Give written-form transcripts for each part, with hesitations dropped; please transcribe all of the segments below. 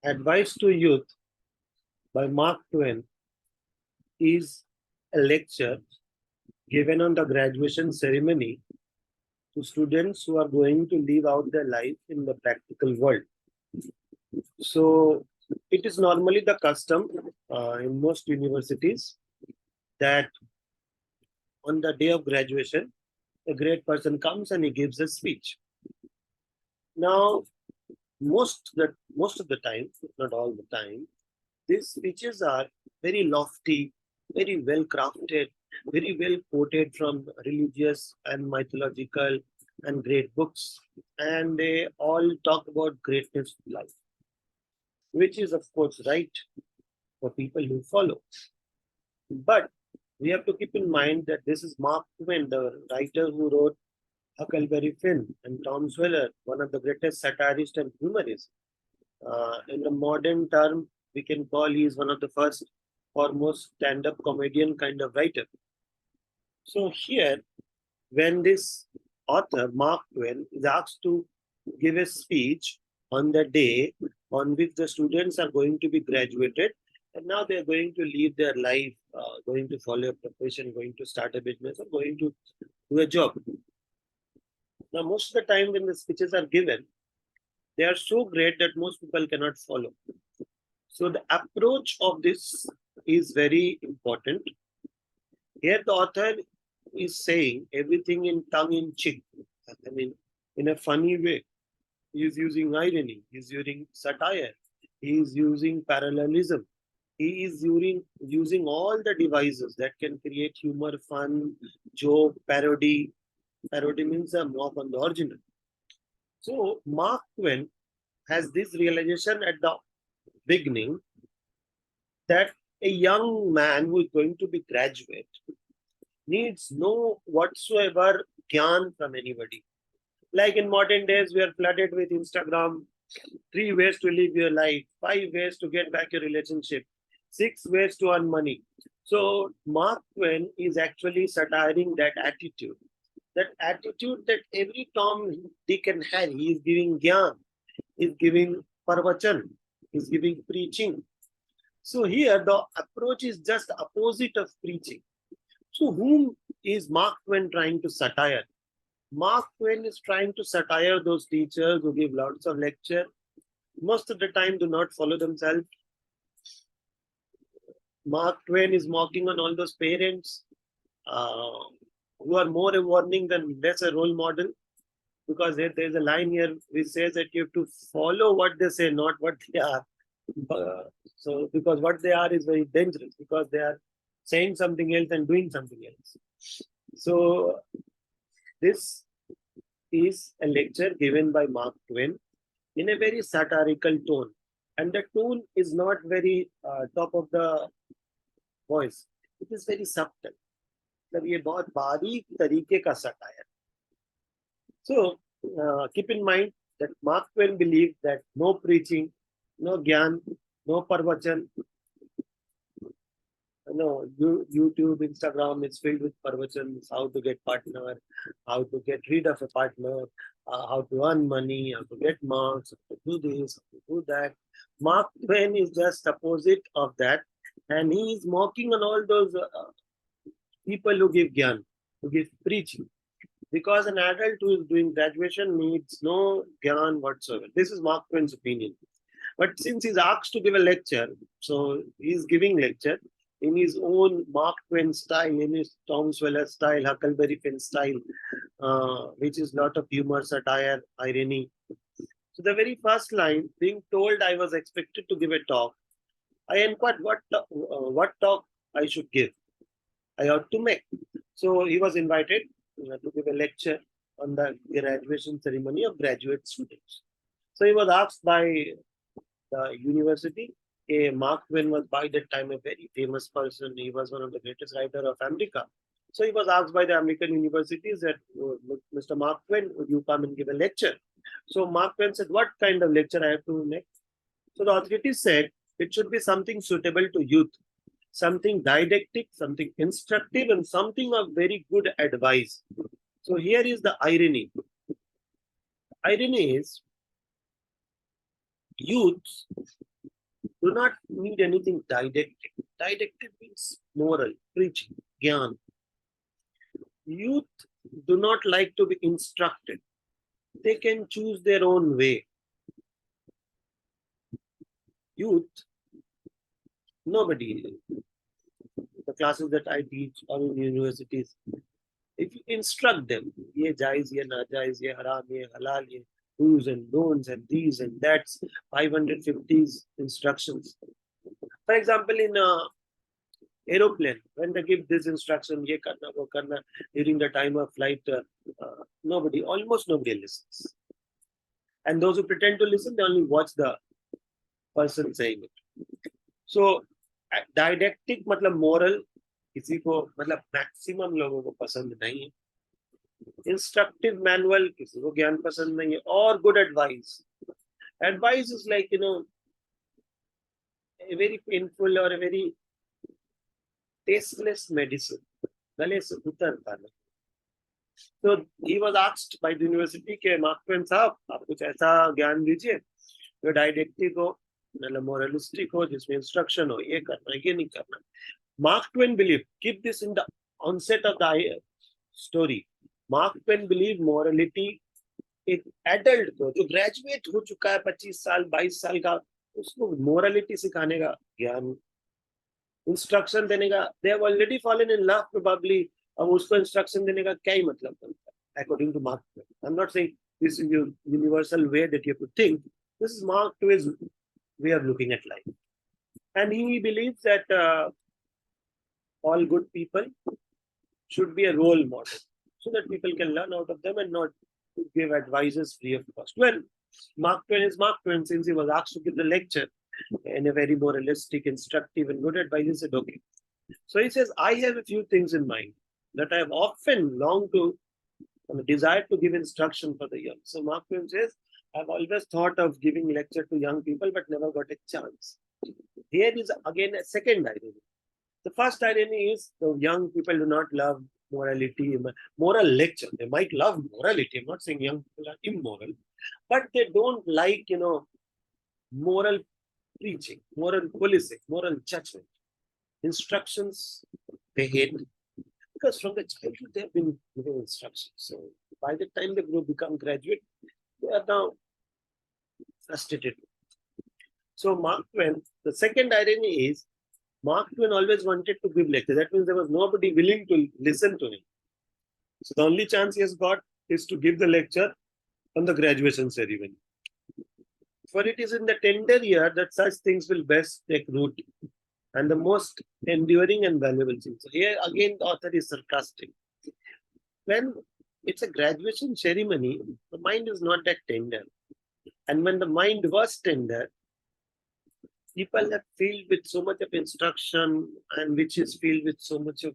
Advice to Youth by Mark Twain is a lecture given on the graduation ceremony to students who are going to live out their life in the practical world. So, it is normally the custom in most universities that on the day of graduation, a great person comes and he gives a speech. Now, most of the time, if not all the time, these speeches are very lofty, very well crafted, very well quoted from religious and mythological and great books, and they all talk about greatness of life, which is of course right for people who follow. But we have to keep in mind that this is Mark Twain, the writer who wrote Huckleberry Finn, and Tom Sawyer, one of the greatest satirists and humorists. In the modern term, we can call he is one of the first foremost stand-up comedian kind of writer. So here, when this author, Mark Twain, is asked to give a speech on the day on which the students are going to be graduated, and now they're going to live their life, going to follow a profession, going to start a business, or going to do a job. Now, most of the time when the speeches are given, they are so great that most people cannot follow. So the approach of this is very important. Here the author is saying everything in tongue-in-cheek. I mean, in a funny way. He is using irony. He is using satire. He is using parallelism. He is using all the devices that can create humor, fun, joke, parody. Parody means a mock on the original. So Mark Twain has this realization at the beginning that a young man who is going to be graduate needs no whatsoever gyan from anybody. Like in modern days, we are flooded with Instagram, 3 ways to live your life, 5 ways to get back your relationship, 6 ways to earn money. So Mark Twain is actually satiring that attitude. That attitude that every Tom, Dick and Harry is giving gyan, is giving parvachan, is giving preaching. So here the approach is just opposite of preaching. So whom is Mark Twain trying to satire? Mark Twain is trying to satire those teachers who give lots of lecture, most of the time do not follow themselves. Mark Twain is mocking on all those parents who are more a warning than less a role model, because there's a line here which says that you have to follow what they say, not what they are. So because what they are is very dangerous, because they are saying something else and doing something else. So this is a lecture given by Mark Twain in a very satirical tone, and the tone is not very top of the voice. It is very subtle. मतलब ये बहुत बारीक तरीके का satire. So keep in mind that Mark Twain believed that no preaching, no gyan, no parvachan. No, YouTube, Instagram is filled with perversions, how to get partner, how to get rid of a partner, how to earn money, how to get marks, how to do this, how to do that. Mark Twain is just opposite of that, and he is mocking on all those people who give gyan, who give preaching. Because an adult who is doing graduation needs no gyan whatsoever. This is Mark Twain's opinion. But since he's asked to give a lecture, so he's giving lecture in his own Mark Twain style, in his Tom Sawyer style, Huckleberry Finn style, which is lot of humor, satire, irony. So the very first line, being told I was expected to give a talk, I inquired what talk I should give. I ought to make. So he was invited to give a lecture on the graduation ceremony of graduate students. So he was asked by the university. Mark Twain was by that time a very famous person. He was one of the greatest writers of America. So he was asked by the American universities that, Mr. Mark Twain, would you come and give a lecture? So Mark Twain said, what kind of lecture I have to make? So the authorities said, it should be something suitable to youth, something didactic, something instructive, and something of very good advice. So here is the irony. Irony is, youths do not need anything didactic. Didactic means moral, preaching, gyan. Youth do not like to be instructed. They can choose their own way. Youth, nobody, the classes that I teach or in universities, if you instruct them, ye jaiz, ye najaiz, ye haram, ye halal, ye do's and don'ts and these and that's, 550 instructions. For example, in aeroplane, when they give this instruction, ye karna, wo karna, during the time of flight, almost nobody listens. And those who pretend to listen, they only watch the person saying it. So, didactic मतलब moral किसी को मतलब maximum लोगों को पसंद नहीं है. Instructive manual किसी को ज्ञान पसंद नहीं है. Or good advice. Advice is like, a very painful or a very tasteless medicine. गले से उतरता नहीं. So he was asked by the university के मार्क ट्वेन साहब आप कुछ ऐसा ज्ञान दीजिए जो डायडेक्टिक हो, मतलब मोरलिस्टिक हो, जिसमें इंस्ट्रक्शन हो, ये करना ये नहीं करना. Mark Twain believed, keep this in the onset of the story. Mark Twain believed morality एक एडल्ट को जो ग्रेजुएट हो चुका है 25 साल 22 साल का, उसको मोरलिटी सिखाने का ज्ञान, इंस्ट्रक्शन देने का, they have already fallen in love probably, अब उसको इंस्ट्रक्शन देने का क्या ही मतलब बनता है according to Mark Twain. I am not saying this is universal way that you have to think. This is Mark Twain's way of looking at life, and he believes that all good people should be a role model so that people can learn out of them and not give advices free of cost. Well, Mark Twain is Mark Twain. Since he was asked to give the lecture in a very moralistic, instructive, and good advice, he said, okay. So he says, I have a few things in mind that I have often longed to, desired to give instruction for the young. So Mark Twain says, I've always thought of giving lecture to young people, but never got a chance. Here is again a second irony. The first irony is the young people do not love morality, moral lecture. They might love morality. I'm not saying young people are immoral, but they don't like, moral preaching, moral policing, moral judgment. Instructions, they hate. Because from the childhood, they've been given instructions. So by the time they become graduate, they are now frustrated. So Mark Twain, the second irony is, Mark Twain always wanted to give lectures. That means there was nobody willing to listen to him. So the only chance he has got is to give the lecture on the graduation ceremony. For it is in the tender year that such things will best take root and the most enduring and valuable things. So here again the author is sarcastic. When it's a graduation ceremony, the mind is not that tender. And when the mind was tender, people are filled with so much of instruction and which is filled with so much of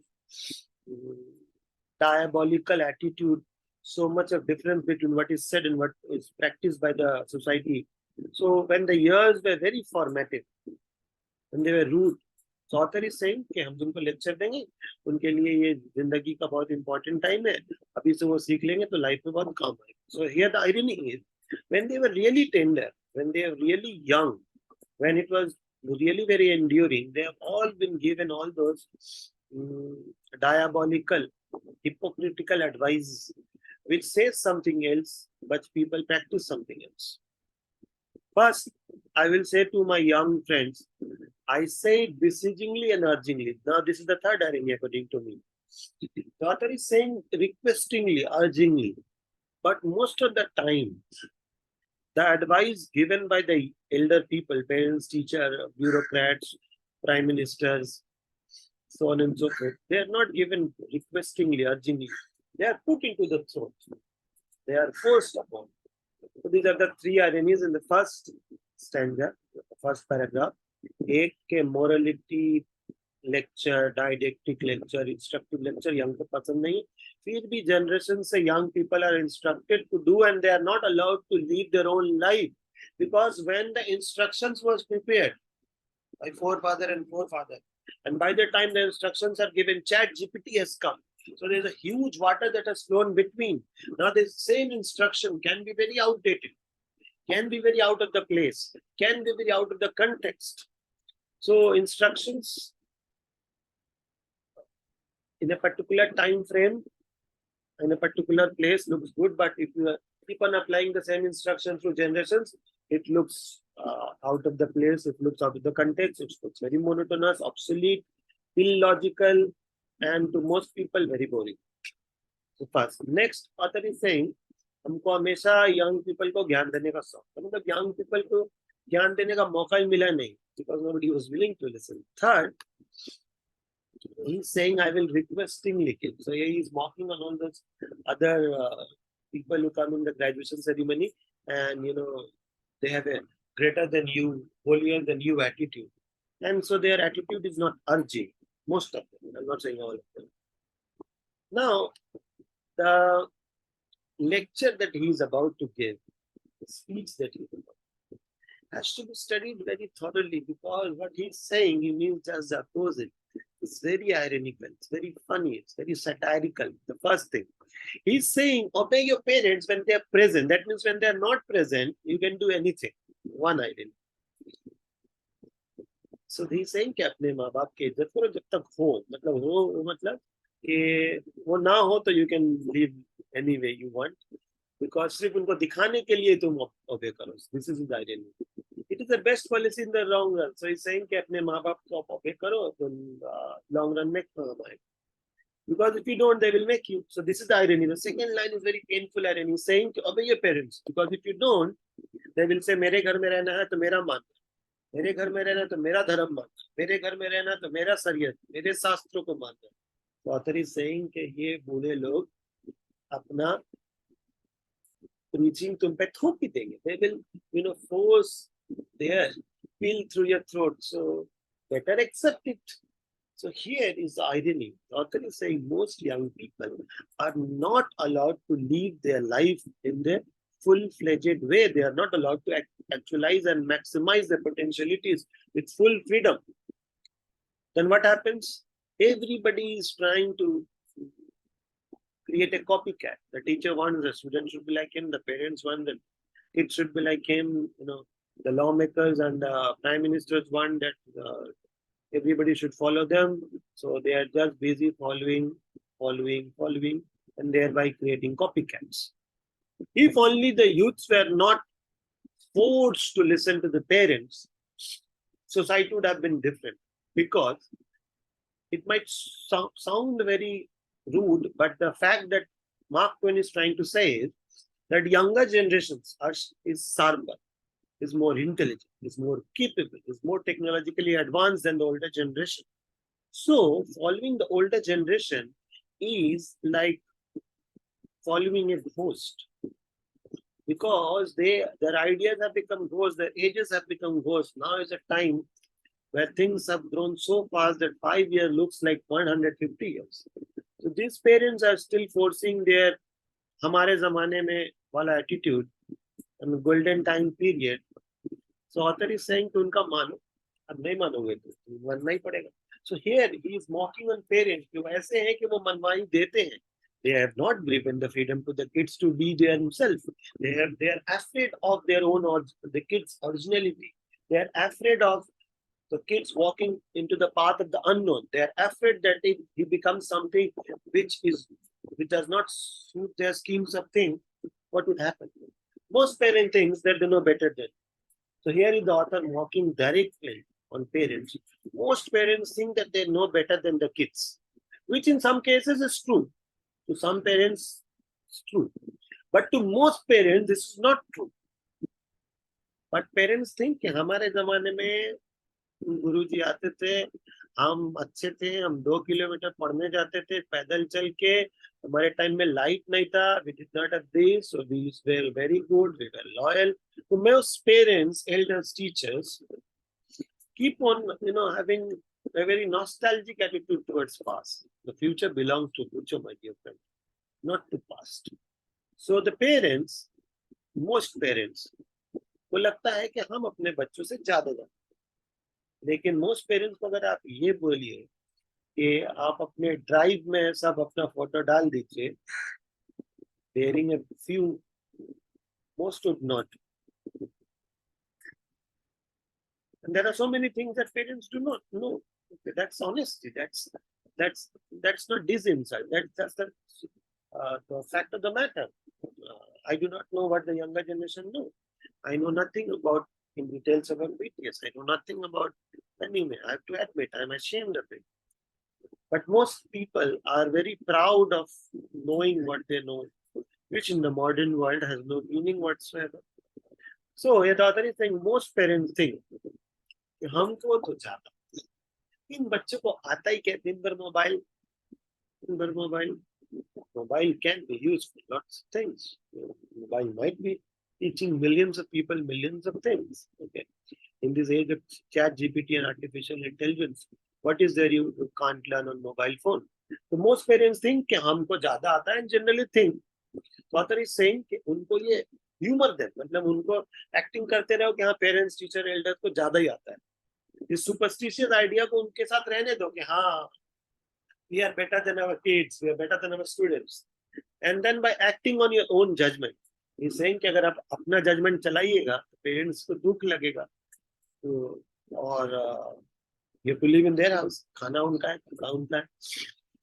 diabolical attitude, so much of difference between what is said and what is practiced by the society. So when the years were very formative, when they were rude, so author is saying कि हम तुमको lecture देंगे, उनके लिए ये जिंदगी का बहुत इंपॉर्टेंट टाइम है, अभी से वो सीख लेंगे तो लाइफ में बहुत काम आएगा. So here the irony is, when they were really tender, when they were really young, when it was really very enduring, they have all been given all those diabolical, hypocritical advice, which says something else, but people practice something else. First, I will say to my young friends, I say it beseechingly and urgingly. Now, this is the third irony according to me. The author is saying requestingly, urgingly, but most of the time, the advice given by the elder people, parents, teachers, bureaucrats, prime ministers, so on and so forth, they are not given requestingly, urgingly. They are put into the throat. They are forced upon. So these are the three ironies in the first stanza, the first paragraph. एक के morality lecture, didactic lecture, instructive lecture young को पसंद नहीं. फिर भी generation से young people are instructed to do and they are not allowed to lead their own life, because when the instructions was prepared by forefather and forefather, and by the time the instructions are given, Chat GPT has come. So there's a huge water that has flown between. Now the same instruction can be very outdated, can be very out of the place, can be very out of the context. So instructions in a particular time frame, in a particular place looks good, but if you keep on applying the same instruction through generations, it looks out of the place, it looks out of the context, it looks very monotonous, obsolete, illogical, and to most people very boring. So first, next author is saying, हमको हमेशा young people को ज्ञान देने का शौक, मतलब young people को ज्ञान देने का मौका ही मिला नहीं, because nobody was willing to listen. Third, he's saying I will requestingly kill. So he is mocking on all those other people who come in the graduation ceremony, and they have a greater than you, holier than you attitude, and so their attitude is not urging. Most of them, I'm not saying all of them. Now, the lecture that he is about to give, the speech that he is about, has to be studied very thoroughly, because what he's saying, he means just the opposite. It's very ironical, it's very funny, it's very satirical. The first thing, he's saying, obey your parents when they are present. That means when they are not present, you can do anything. One identity. So he's saying कि अपने माँ बाप की इज्जत करो जब तक हो, मतलब हो मतलब कि वो ना हो तो you can live any way you want, because सिर्फ उनको दिखाने के लिए तुम obey करो. This is his identity. It is the best policy in the long run. So he's saying कि अपने माँ बाप को obey करो तो long run में काम आए. Because if you don't, they will make you. So this is the irony. The second line is very painful irony. He's saying to obey your parents, because if you don't, they will say मेरे घर में रहना है तो मेरा मान, मेरे घर में रहना तो मेरा धर्म मानना, मेरे घर में रहना तो मेरा शरीयत, मेरे शास्त्रों को मानना. तो author is saying कि ये बूढ़े लोग अपना preaching तुम पे थोप ही देंगे. They will force their pill through your throat. So better accept it. So here is the irony. The author is saying most young people are not allowed to live their life in the full-fledged way. They are not allowed to actualize and maximize their potentialities with full freedom. Then what happens? Everybody is trying to create a copycat. The teacher wants the student should be like him, the parents want the kids should be like him, the lawmakers and the prime ministers want that everybody should follow them. So they are just busy following, and thereby creating copycats. If only the youths were not forced to listen to the parents, society would have been different. Because it might sound very rude, but the fact that Mark Twain is trying to say is that younger generations is sharper, is more intelligent, is more capable, is more technologically advanced than the older generation. So following the older generation is like following a ghost, because their ideas have become ghosts, their ages have become ghosts. Now is a time where things have grown so fast that 5 years looks like 150 years. So these parents are still forcing their हमारे ज़माने में वाला attitude and golden time period. So author is saying to उनका मानो, अब नहीं मानोगे तो मानना ही पड़ेगा. So here he is mocking on parents कि वो ऐसे हैं कि वो मनमानी देते हैं. They have not given the freedom to the kids to be themselves. They are afraid of their own or the kids' originality. They are afraid of the kids walking into the path of the unknown. They are afraid that if he becomes something which does not suit their schemes of things, what would happen? Most parents think that they know better than. So here is the author mocking directly on parents. Most parents think that they know better than the kids, which in some cases is true. To some parents, it's true. But to most parents, this is not true. But parents think कि हमारे ज़माने में गुरुजी आते थे, हम अच्छे थे, हम 2 किलोमीटर पढ़ने जाते थे पैदल चल के, हमारे टाइम में लाइट नहीं था, we did not have this, so we were very good, we were loyal. So most parents, elders, teachers keep on having a very nostalgic attitude towards past. The future belongs to future, my dear friend, not to past. So the parents, most parents को लगता है कि हम अपने बच्चों से ज्यादा जानते. लेकिन मोस्ट पेरेंट्स को अगर आप ये बोलिए कि आप अपने ड्राइव में सब अपना फोटो डाल दीजिए, bearing a few, most would not. And there are so many things that parents do not know. Okay, that's honesty. That's not disinsight. That's the fact of the matter. I do not know what the younger generation know. I know nothing about in details about BTS. I know nothing about anime. I have to admit, I'm ashamed of it. But most people are very proud of knowing what they know, which in the modern world has no meaning whatsoever. So, the author is saying most parents think कि हमको तो ज्यादा इन बच्चों को आता ही क्या दिन भर mobile mobile can be used for lots of things. Mobile might be teaching millions of people millions of things. Okay, in this age of chat GPT and artificial intelligence, what is there you can't learn on mobile phone? So most parents think कि हमको ज्यादा आता है and generally think author is saying कि उनको ये humour दे, मतलब उनको एक्टिंग करते रहो कि हाँ पेरेंट्स टीचर एल्डर्स को ज्यादा ही आता है. इस सुपरस्टिशियस आइडिया को उनके साथ रहने दो कि हाँ we are better than our kids, we are better than our students. And then by acting on your own judgment, he's saying कि अगर आप अपना judgment चलाइएगा तो पेरेंट्स को दुख लगेगा. तो और you have to live in their house, खाना उनका है, कपड़ा उनका है.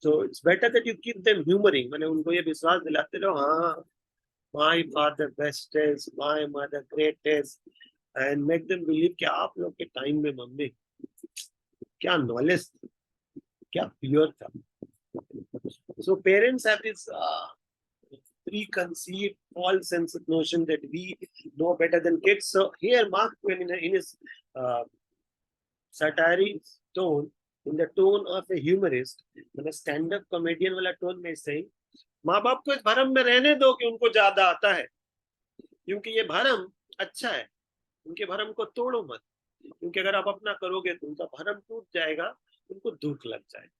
So it's better that you keep them humoring. मैंने उनको ये विश्वास दिलाते रहो हाँ my father bestest, my mother greatest, and make them believe कि आप लोग के टाइम में मम्मी क्या नॉलेज क्या प्योर था. So parents have this preconceived false sense of notion that we know better than kids. So here Mark Twain in his satiric tone, in the tone of a humorist, in a stand-up comedian वाला tone में saying, माँ बाप को इस भरम में रहने दो कि उनको ज्यादा आता है, क्योंकि ये भरम अच्छा है, उनके भरम को तोड़ो मत, क्योंकि अगर आप अपना करोगे तो उनका भरम टूट जाएगा, उनको दुख लग जाएगा.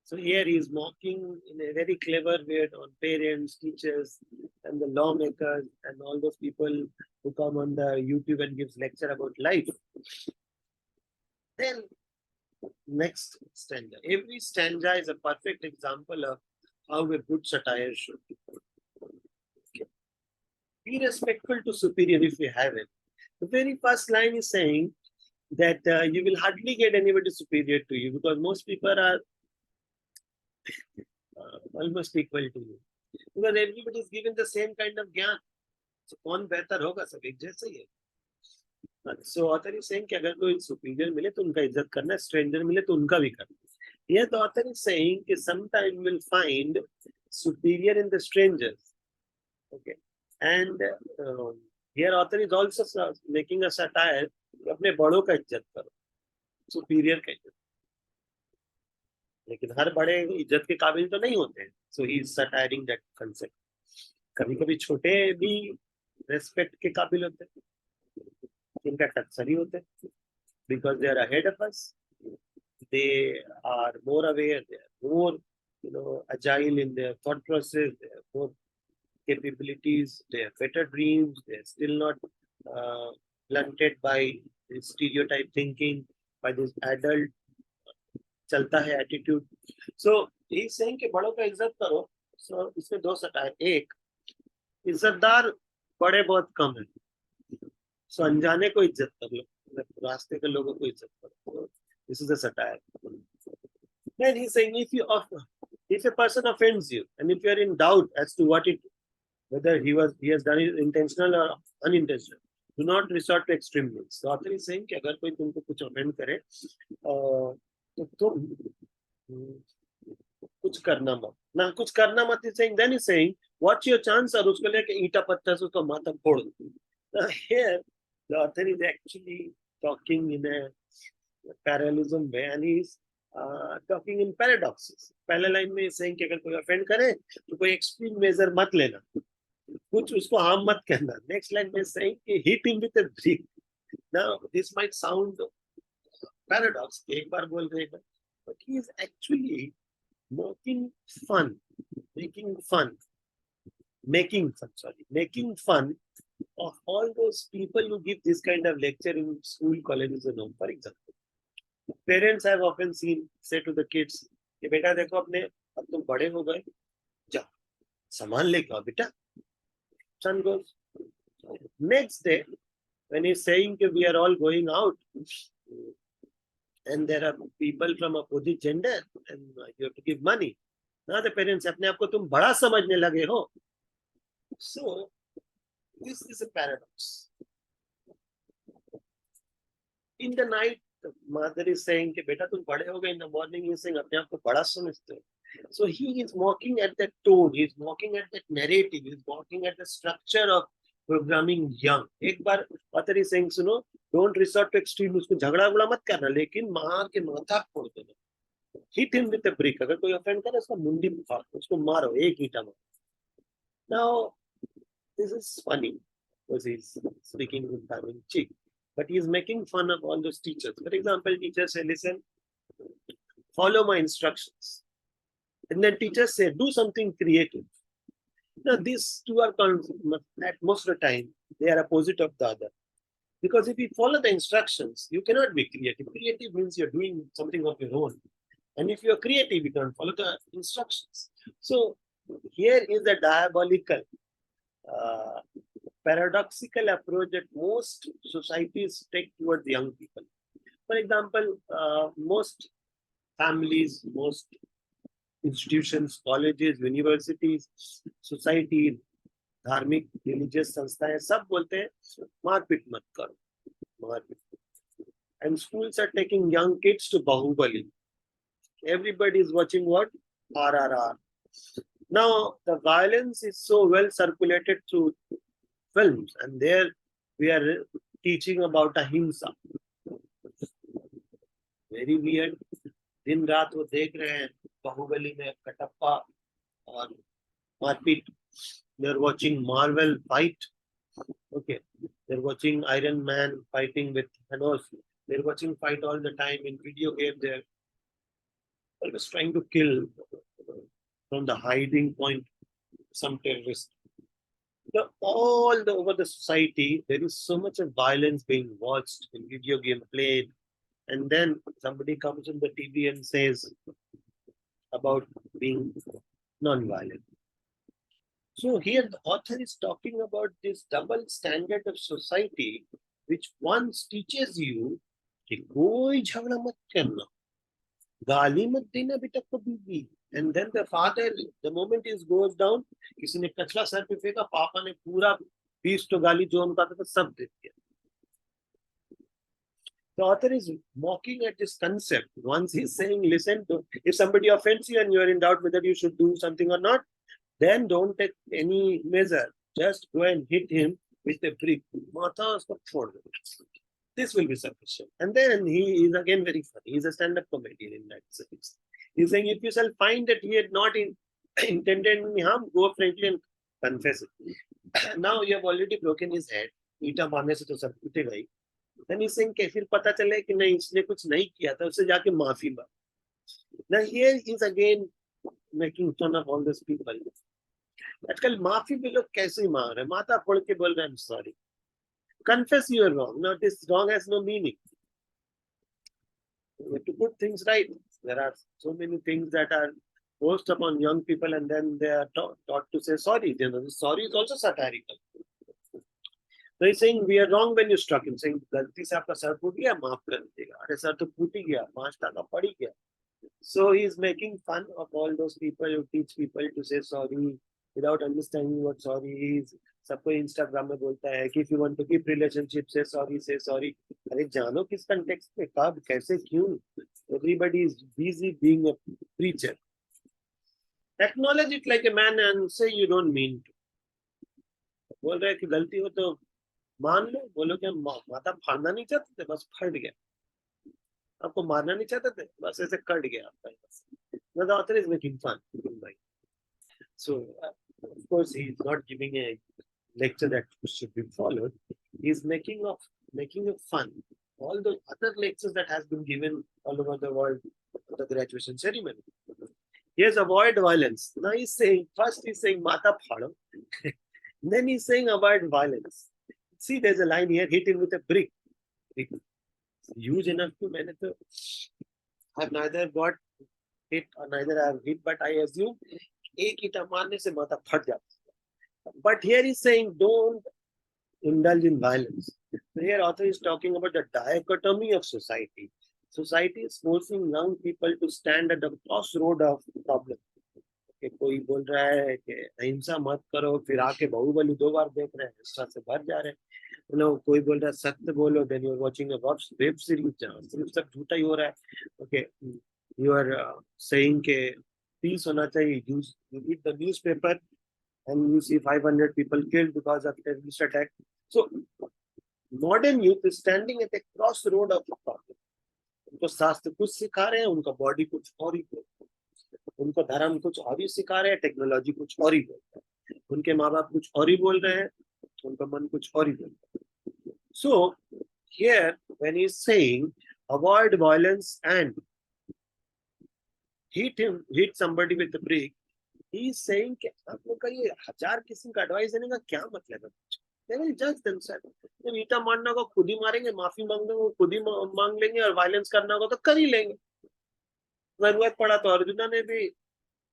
So here he is mocking in a very clever way on parents, teachers, and the lawmakers, and all those people who come on the YouTube and gives lecture about life. Then next stanza. Every stanza is a perfect example of how a good satire should be. Okay. Be respectful to superior if you have it. The very first line is saying that you will hardly get anybody superior to you because most people are almost equal to you. Because everybody is given the same kind of ज्ञान. So कौन बेहतर होगा, सब एक जैसे ही है. So author is saying कि अगर कोई superior मिले तो उनका इज्जत करना, stranger मिले तो उनका भी करना. Here the author is saying कि sometime we'll find superior in the strangers. Okay, and here author is also making a satire कि अपने बड़ों का इज्जत करो, superior का इज्जत. लेकिन हर बड़े इज्जत के काबिल तो नहीं होते हैं. So he is satiring that concept. कभी-कभी छोटे भी respect के काबिल होते हैं, इनका टक्सर ही होते हैं, because they are ahead of us. They are more aware, they are more agile in their thought process, they have more capabilities, they have better dreams, they are still not blunted by this stereotype thinking, by this adult चलता है attitude. So he saying कि बड़ों का इज्जत करो. सो इसमें दो satire. एक, इज्जतदार बड़े बहुत कम है, सो अनजाने को इज्जत कर लो, रास्ते के लोगों को इज्जत करो. This is a satire. Then he saying if a person offends you and if you are in doubt as to whether he has done it intentional or unintentional, do not resort to extreme means. So author is saying कि अगर कोई तुमको कुछ offend करे तो तुम कुछ करना मत ना, कुछ करना मत. Is saying, then he's saying watch your chance और उसको लेके ईटा पत्थर से उसका माथा फोड़ दो. Here the author is actually talking in a parallelism way and he's talking in paradoxes. पहले लाइन में saying कि अगर कोई offend करे तो कोई extreme measure मत लेना, कुछ उसको harm मत करना. Next line में saying कि hit him with a brick. Now this might sound paradox, एक बार बोल रहे हैं, but he is actually making fun of all those people who give this kind of lecture in school, colleges and home. For example, parents have often seen say to the kids कि बेटा देखो अपने अब तुम बड़े हो गए, जाओ सामान लेके आओ बेटा. Son goes. Next day when he's saying that we are all going out, and there are people from opposite gender, and you have to give money. Now the parents अपने आप को तुम बड़ा समझने लगे हो. So this is a paradox. In the night, the mother is saying कि बेटा तुम बड़े हो गए. In the morning he is saying अपने आप को बड़ा समझते हो. So he is mocking at that tone, he is mocking at that narrative, he is mocking at the structure of programming young. एक बार author is saying सुनो, don't resort to extreme, उसको झगड़ा वगड़ा मत करना, लेकिन मार के माथा फोड़ देना. Hit him with a brick. अगर कोई offend करे उसका मुंडी फाड़, उसको मारो एक ईंटा मारो. Now this is funny because he's speaking with tongue in cheek, but he is making fun of all those teachers. For example, teachers say, listen, follow my instructions. And then teachers say, do something creative. Now, these two are, at most of the time, they are opposite of the other. Because if you follow the instructions, you cannot be creative. Creative means you're doing something of your own. And if you're creative, you can't follow the instructions. So, here is the diabolical, paradoxical approach that most societies take towards young people. For example, most families, most institutions, colleges, universities, societies, धार्मिक religious संस्थाएं सब बोलते हैं मारपीट मत करो, मारपीट. And schools are taking young kids to Bahubali. Everybody is watching what? RRR. Now the violence is so well circulated through films, and there we are teaching about ahimsa. Very weird. दिन रात वो देख रहे हैं बाहुबली में कटप्पा और मारपीट. They're watching Marvel fight. Okay, they're watching Iron Man fighting with Thanos. They're watching fight all the time in video game. They're always trying to kill from the hiding point some terrorist. So over the society, there is so much of violence being watched in video game played. And then somebody comes on the TV and says about being non-violent. So here the author is talking about this double standard of society, which once teaches you कि कोई झगड़ा मत करना, गाली मत देना बेटा कभी भी. And then the father, the moment he goes down, किसी ने कचरा सर पे फेंका, पापा ने पूरा 20 तो गाली जो उनका था सब दे दिया. The author is mocking at this concept. Once he's saying, listen, if somebody offends you and you're in doubt whether you should do something or not, then don't take any measure. Just go and hit him with a brick. This will be sufficient. And then he is again very funny. He's a stand-up comedian in that sense. He's saying, if you shall find that he had not intended any harm, go frankly and confess it. Now you have already broken his head. ईटा मारने से तो सब टूटेगा ही. Then he's saying कि फिर पता चले कि नहीं इसने कुछ नहीं किया था, उससे जाके माफी मांग. Now here is again making fun of all these people. आजकल माफी भी लोग कैसे मांग रहे हैं, माथा फोड़ के बोल रहे हैं I'm sorry. Confess you are wrong. Now this wrong has no meaning. You have to put things right. There are so many things that are forced upon young people, and then they are taught to say sorry. You know, sorry is also satirical. So he's saying we are wrong when you struck him. Saying गलती से आपका sir फूट गया, माफ कर दीजिएगा. अरे sir तो फूट ही गया, 5 टाका पड़ ही गया. So he is making fun of all those people who teach people to say sorry without understanding what sorry is. सबको Instagram में बोलता है कि if you want to keep relationship, say sorry, say sorry. अरे जानो किस context में, कब, कैसे, क्यों? Everybody is busy being a preacher. Acknowledge it like a man and say you don't mean to. बोल रहे हैं कि गलती हो तो मान लो, बोलो कि माथा फाड़ना नहीं चाहते थे, बस फट गया. आपको मारना नहीं चाहते थे, बस ऐसे कट गया आपका. The author is making fun. So of course he is not giving a lecture that should be followed. He is making a fun. All the other lectures that has been given all over the world for the graduation ceremony. Yes, avoid violence. Now he's saying, first he's saying mata phado. Then he's saying avoid violence. See, there's a line here, hit him with a brick. Huge enough to I have neither got hit or neither I have hit, but I assume एक ईटा मारने से माथा फट जाता. But here he's saying don't indulge in violence. So here author is talking about the dichotomy of society. Society is forcing young people to stand at the crossroad of problem. कि कोई बोल रहा है कि अहिंसा मत करो, फिर आके बाहुबली 2 बार देख रहे हैं, हिंसा से भर जा रहे हैं। कोई बोल रहा है सत्य बोलो, then you are watching a web series जहाँ सिर्फ सब झूठा ही हो रहा है। ओके, यू आर सेइंग के पीस होना चाहिए। You read the newspaper and you see 500 people killed because of terrorist attack. So modern youth is standing at a crossroad of the problem. उनको शास्त्र कुछ सिखा रहे हैं, उनका बॉडी कुछ और ही बोल रहा है, उनको धर्म कुछ और ही सिखा रहे हैं, टेक्नोलॉजी कुछ और ही बोल रहा है, उनके माँ बाप कुछ और ही बोल रहे हैं, उनका मन कुछ और ही बोल रहा है। So here when he is saying avoid violence and hit somebody with a brick, he is saying कि आप लोग का ये 1000 किस्म का एडवाइस देने का क्या मतलब है? They will judge themselves. जब ईटा मारना होगा खुद ही मारेंगे, माफी मांगने को खुद ही मांग लेंगे, और वायलेंस करना होगा तो कर ही लेंगे। जरूरत पड़ा तो अर्जुना ने भी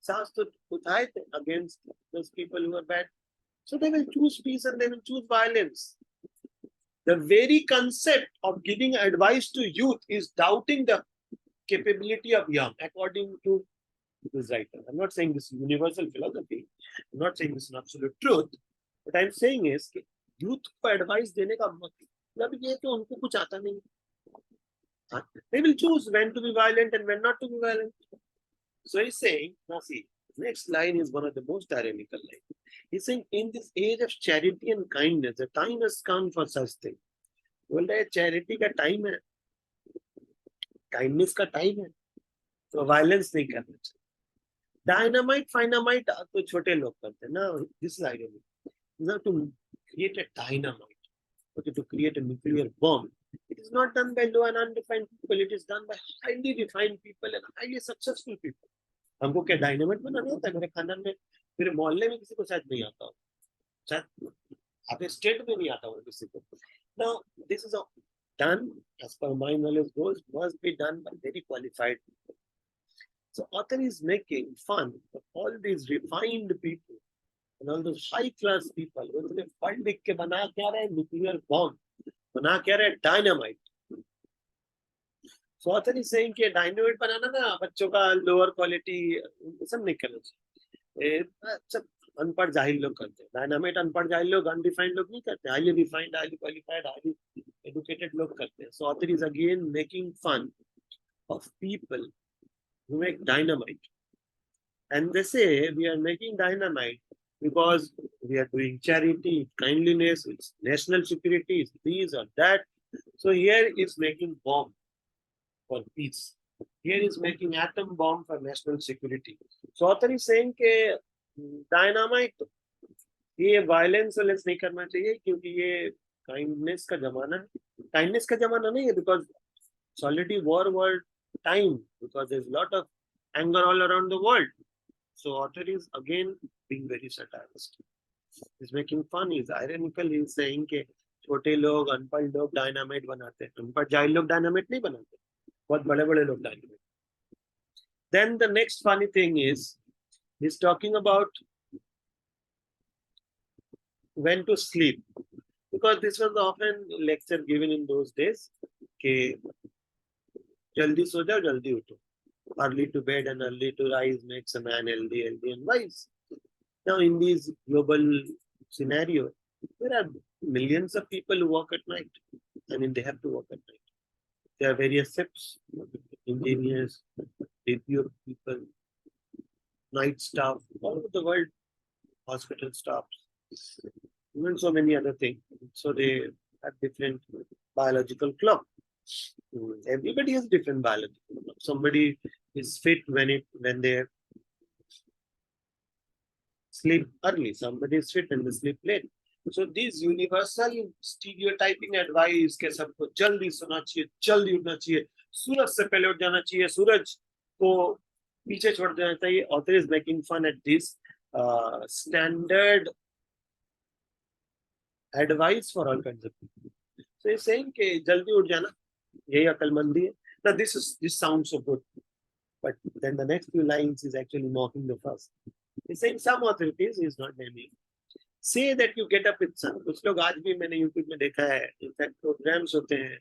सांस तो उठाए थे against those people who are bad. So they will choose peace and they will choose violence. The very concept of giving advice to youth is doubting the capability of young, according to this writer. I'm not saying this is universal philosophy. I'm not saying this is an absolute truth. What I'm saying is कि youth को advice देने का मतलब ये तो उनको कुछ आता नहीं। They will choose when to be violent and when not to be violent. So he's saying, now see, next line is one of the most ironical lines. He's saying, in this age of charity and kindness, the time has come for such things. बोल रहे charity का time है, kindness का time है, तो violence नहीं करना चाहिए। Dynamite, finamite तो छोटे लोग करते हैं ना। This is irony. Now to create a dynamite, okay, to create a nuclear bomb, it is not done by low and undefined people. It is done by highly refined people and highly successful people. हमको क्या dynamite बनाना होता है? मेरे खानदान में, मेरे मोहल्ले में किसी को शायद नहीं आता हो, शायद आपके स्टेट में नहीं आता हो किसी को। Now this is done as per my knowledge goes, must be done by very qualified people. So author is making fun of all these refined people and all those high class people. उन्होंने पढ़ लिख के बना क्या रहे? Nuclear bomb बना क्या रहे? Dynamite. So author is saying कि डायनामाइट बनाना ना बच्चों का लोअर क्वालिटी सब नहीं करना चाहिए, सब अनपढ़ जाहिल लोग करते हैं। डायनामाइट अनपढ़ जाहिल लोग, अनडिफाइंड लोग नहीं करते, highly refined, highly qualified, highly educated लोग करते हैं। So author is again making fun of people who make dynamite, and they say we are making dynamite because we are doing charity, kindliness, it's national security, it's this or that. So here is making bomb for peace. Here is making atom bomb for national security. So author is saying कि dynamite ये violence वालेंस नहीं करना चाहिए क्योंकि ये kindness का जमाना है। Kindness का जमाना नहीं है because it's already war world time, because there's a lot of anger all around the world. So author is again being very satirist. He's making fun. He's ironical. He's saying कि छोटे लोग, अनपढ़ लोग dynamite बनाते हैं, अनपढ़ जाहिल लोग डायनामाइट नहीं बनाते, बहुत बड़े-बड़े लोग dynamite. Then the next funny thing is he's talking about when to sleep, because this was often lecture given in those days कि जल्दी सो जाओ, जल्दी उठो. Early to bed and early to rise makes a man healthy and wise. Now, in this global scenario, there are millions of people who work at night. I mean, they have to work at night. There are various shifts, engineers, BPO people, night staff, all over the world, hospital staffs, and so many other things. So they have different biological clock. Everybody has different biological clock. Somebody is fit when they sleep early. Somebody is fit and they sleep late. So these universal stereotyping advice के सबको जल्दी सोना चाहिए, जल्दी उठना चाहिए, सूरज से पहले उठ जाना चाहिए, सूरज को पीछे छोड़ देना चाहिए. Author is making fun at this standard advice for all kinds of people. So he's saying कि जल्दी उठ जाना, यही अकलमंदी है. Now this sounds so good, but then the next few lines is actually mocking the first. He's saying some authorities, he's not naming, say that you get up with sun. कुछ लोग आज भी मैंने YouTube में देखा है, in fact programmes होते हैं,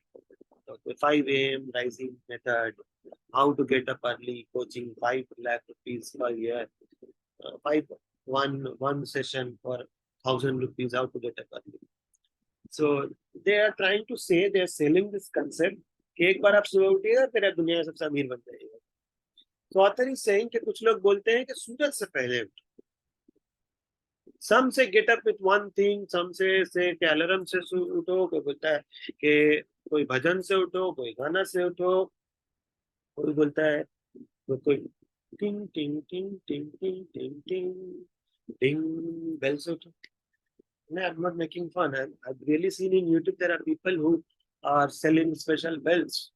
5 a.m. rising method, how to get up early, coaching 5 lakh rupees per year, one session for 1,000 rupees, how to get up early. So they are trying to say, they are selling this concept कि एक बार आप सुबह उठिएगा फिर आप दुनिया में सबसे अमीर बन जाइएगा. So author is saying कि कुछ लोग बोलते हैं कि सूरज से पहले उठो. Some say get up with one thing, some say कि अलार्म से उठो, कोई बोलता है कि कोई भजन से उठो, कोई गाना से उठो, कोई बोलता है कोई टिंग टिंग टिंग टिंग टिंग टिंग टिंग टिंग बेल से उठो. No, I'm not making fun. I've really seen in YouTube there are people who are selling special bells.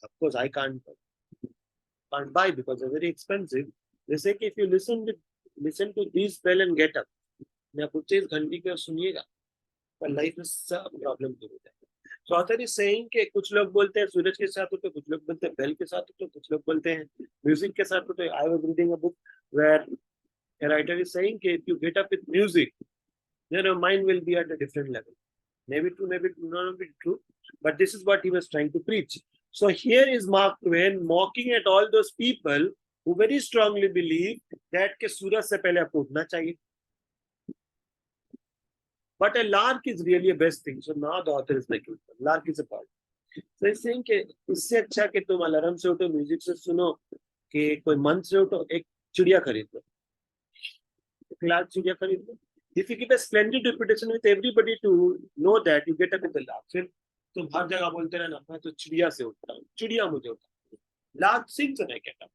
Of course, I can't buy because they're very expensive. They say if you listen to this bell and get up, या कुछ चीज घंटी के सुनिएगा, पर life में सब problem दूर हो जाएगा. So author is saying कि कुछ लोग बोलते हैं सूरज के साथ उठो, कुछ लोग बोलते हैं बेल के साथ उठो, कुछ लोग बोलते हैं म्यूजिक के साथ उठो. I was reading a book where a writer is saying कि if you get up with music, then your mind will be at a different level. Maybe true, maybe not be true, but this is what he was trying to preach. So here is Mark Twain mocking at all those people who very strongly believe that के सूरज से पहले आपको उठना चाहिए. But a lark is really a best thing. So now the author is making lark is a part. So he's saying कि इससे अच्छा कि तुम अलार्म से उठो, म्यूजिक से सुनो, कि कोई मंत्र से उठो, एक चिड़िया खरीद लो, एक लाल चिड़िया खरीद लो. If you keep a splendid reputation with everybody to know that you get up with the lark, फिर तुम हर जगह बोलते रहना मैं तो चिड़िया से उठता हूँ, चिड़िया मुझे उठा. Lark sings and I get up.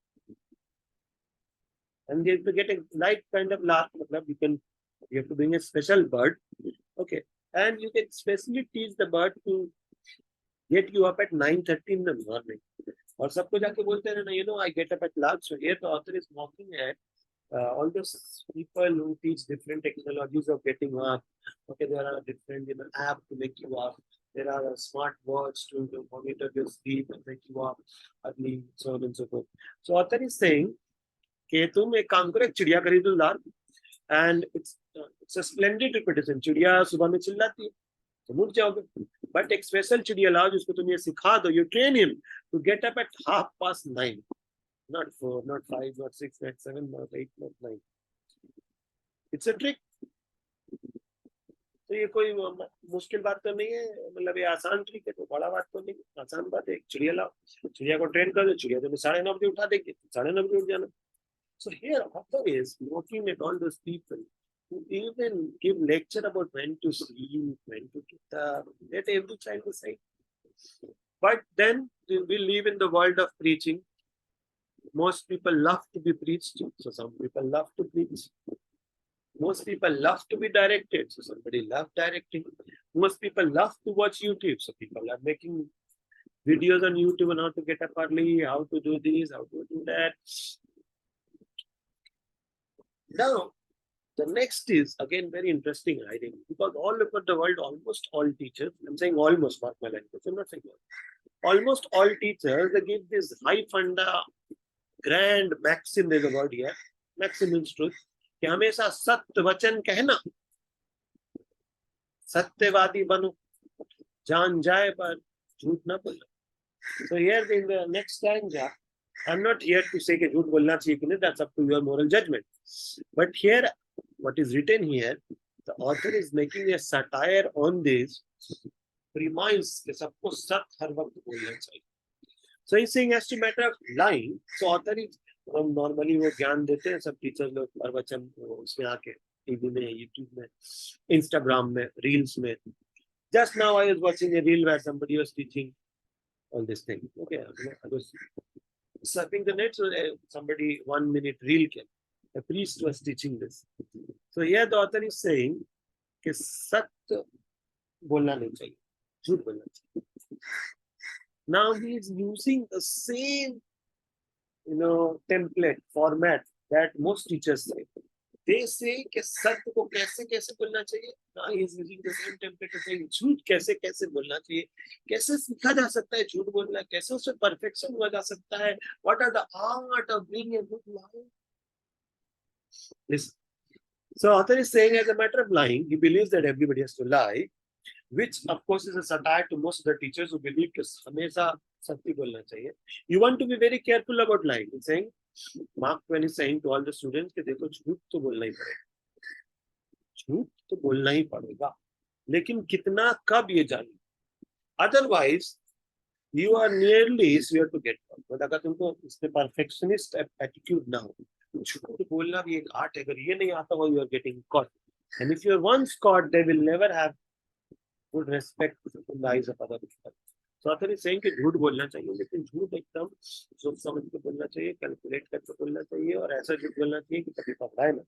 And you have to get a light kind of lark. You have to bring a special bird, okay, and you can specially teach the bird to get you up at 9:30 in the morning. और सबको जाके बोलते रहना, I get up at lark. So here the author is mocking at all those people who teach different technologies of getting up. Okay, there are different apps to make you up. There are smart watch to monitor your sleep and make you up early, so on and so forth. So author is saying कि तुम एक काम करो, एक चिड़िया खरीद लो lark, and it's a splendid repetition. चिड़िया सुबह में चिल्लाती है, तुम उठ जाओगे. But एक स्पेशल चिड़िया लाओ जिसको तुम ये सिखा दो, you train him to get up at 9:30. Not 4, not 5, not 6, not 7, not 8, not 9. It's a trick. तो ये कोई मुश्किल बात तो नहीं है, मतलब ये आसान ट्रिक है, तो बड़ा बात तो नहीं, आसान बात है. एक चिड़िया लाओ, चिड़िया को ट्रेन कर दो, चिड़िया तुम्हें 9:30 बजे उठा देगी, 9:30 बजे उठ जाना. So here author is looking at all those people who even give lecture about when to sleep, when to get up, let every child decide. But then we live in the world of preaching. Most people love to be preached, so some people love to preach. Most people love to be directed, so somebody loves directing. Most people love to watch YouTube, so people are making videos on YouTube on how to get up early, how to do this, how to do that. Now, the next is again very interesting, I think, because all over the world, almost all teachers, I'm saying almost, not my language, I'm not saying almost all teachers, they give this high funda, grand maxim, there's a word here, maxim means truth, कि हमेशा सत्य वचन कहना, सत्यवादी बनो, जान जाए पर झूठ ना बोलो. So here in the next stanza, I'm not here to say कि झूठ बोलना चाहिए कि नहीं, that's up to your moral judgment. But here, what is written here, the author is making a satire on this premise कि सबको सत्य हर वक्त बोलना चाहिए. So he's saying as to matter of lying, so author is normally वो ज्ञान देते हैं सब टीचर्स लोग प्रवचन उसमें आके टीवी में, यूट्यूब में, इंस्टाग्राम में, रील्स में. Just now I was watching a reel where somebody was teaching all this thing. Okay, I was surfing the net, so somebody 1 minute reel came. A priest was teaching this. So here the author is saying कि सत्य बोलना नहीं चाहिए, झूठ बोलना चाहिए. Now he is using the same template format that most teachers say. They say कि सत्य को कैसे कैसे बोलना चाहिए. Now he is using the same template of saying झूठ कैसे कैसे बोलना चाहिए, कैसे सीखा जा सकता है झूठ बोलना, कैसे उससे परफेक्शन हुआ जा सकता है. What are the art of being a good liar? Listen. So author is saying as a matter of lying, he believes that everybody has to lie. which of course is a satire to most of the teachers who believe कि हमेशा सत्य बोलना चाहिए. You want to be very careful about lying. He's saying, Mark Twain is saying to all the students कि देखो झूठ तो बोलना ही पड़ेगा, झूठ तो बोलना ही पड़ेगा, लेकिन कितना कब ये जानिए. Otherwise you are nearly sure to get caught. but अगर तुमको इसमें perfectionist attitude ना हो, झूठ बोलना भी एक आर्ट है. अगर ये नहीं आता हो, you are getting caught. And if you are once caught, they will never have good respect in the eyes of other people. So author is saying कि झूठ बोलना चाहिए, लेकिन झूठ एकदम सोच समझ के बोलना चाहिए, कैलकुलेट करके बोलना चाहिए, और ऐसा झूठ बोलना चाहिए कि कभी पकड़ाए ना.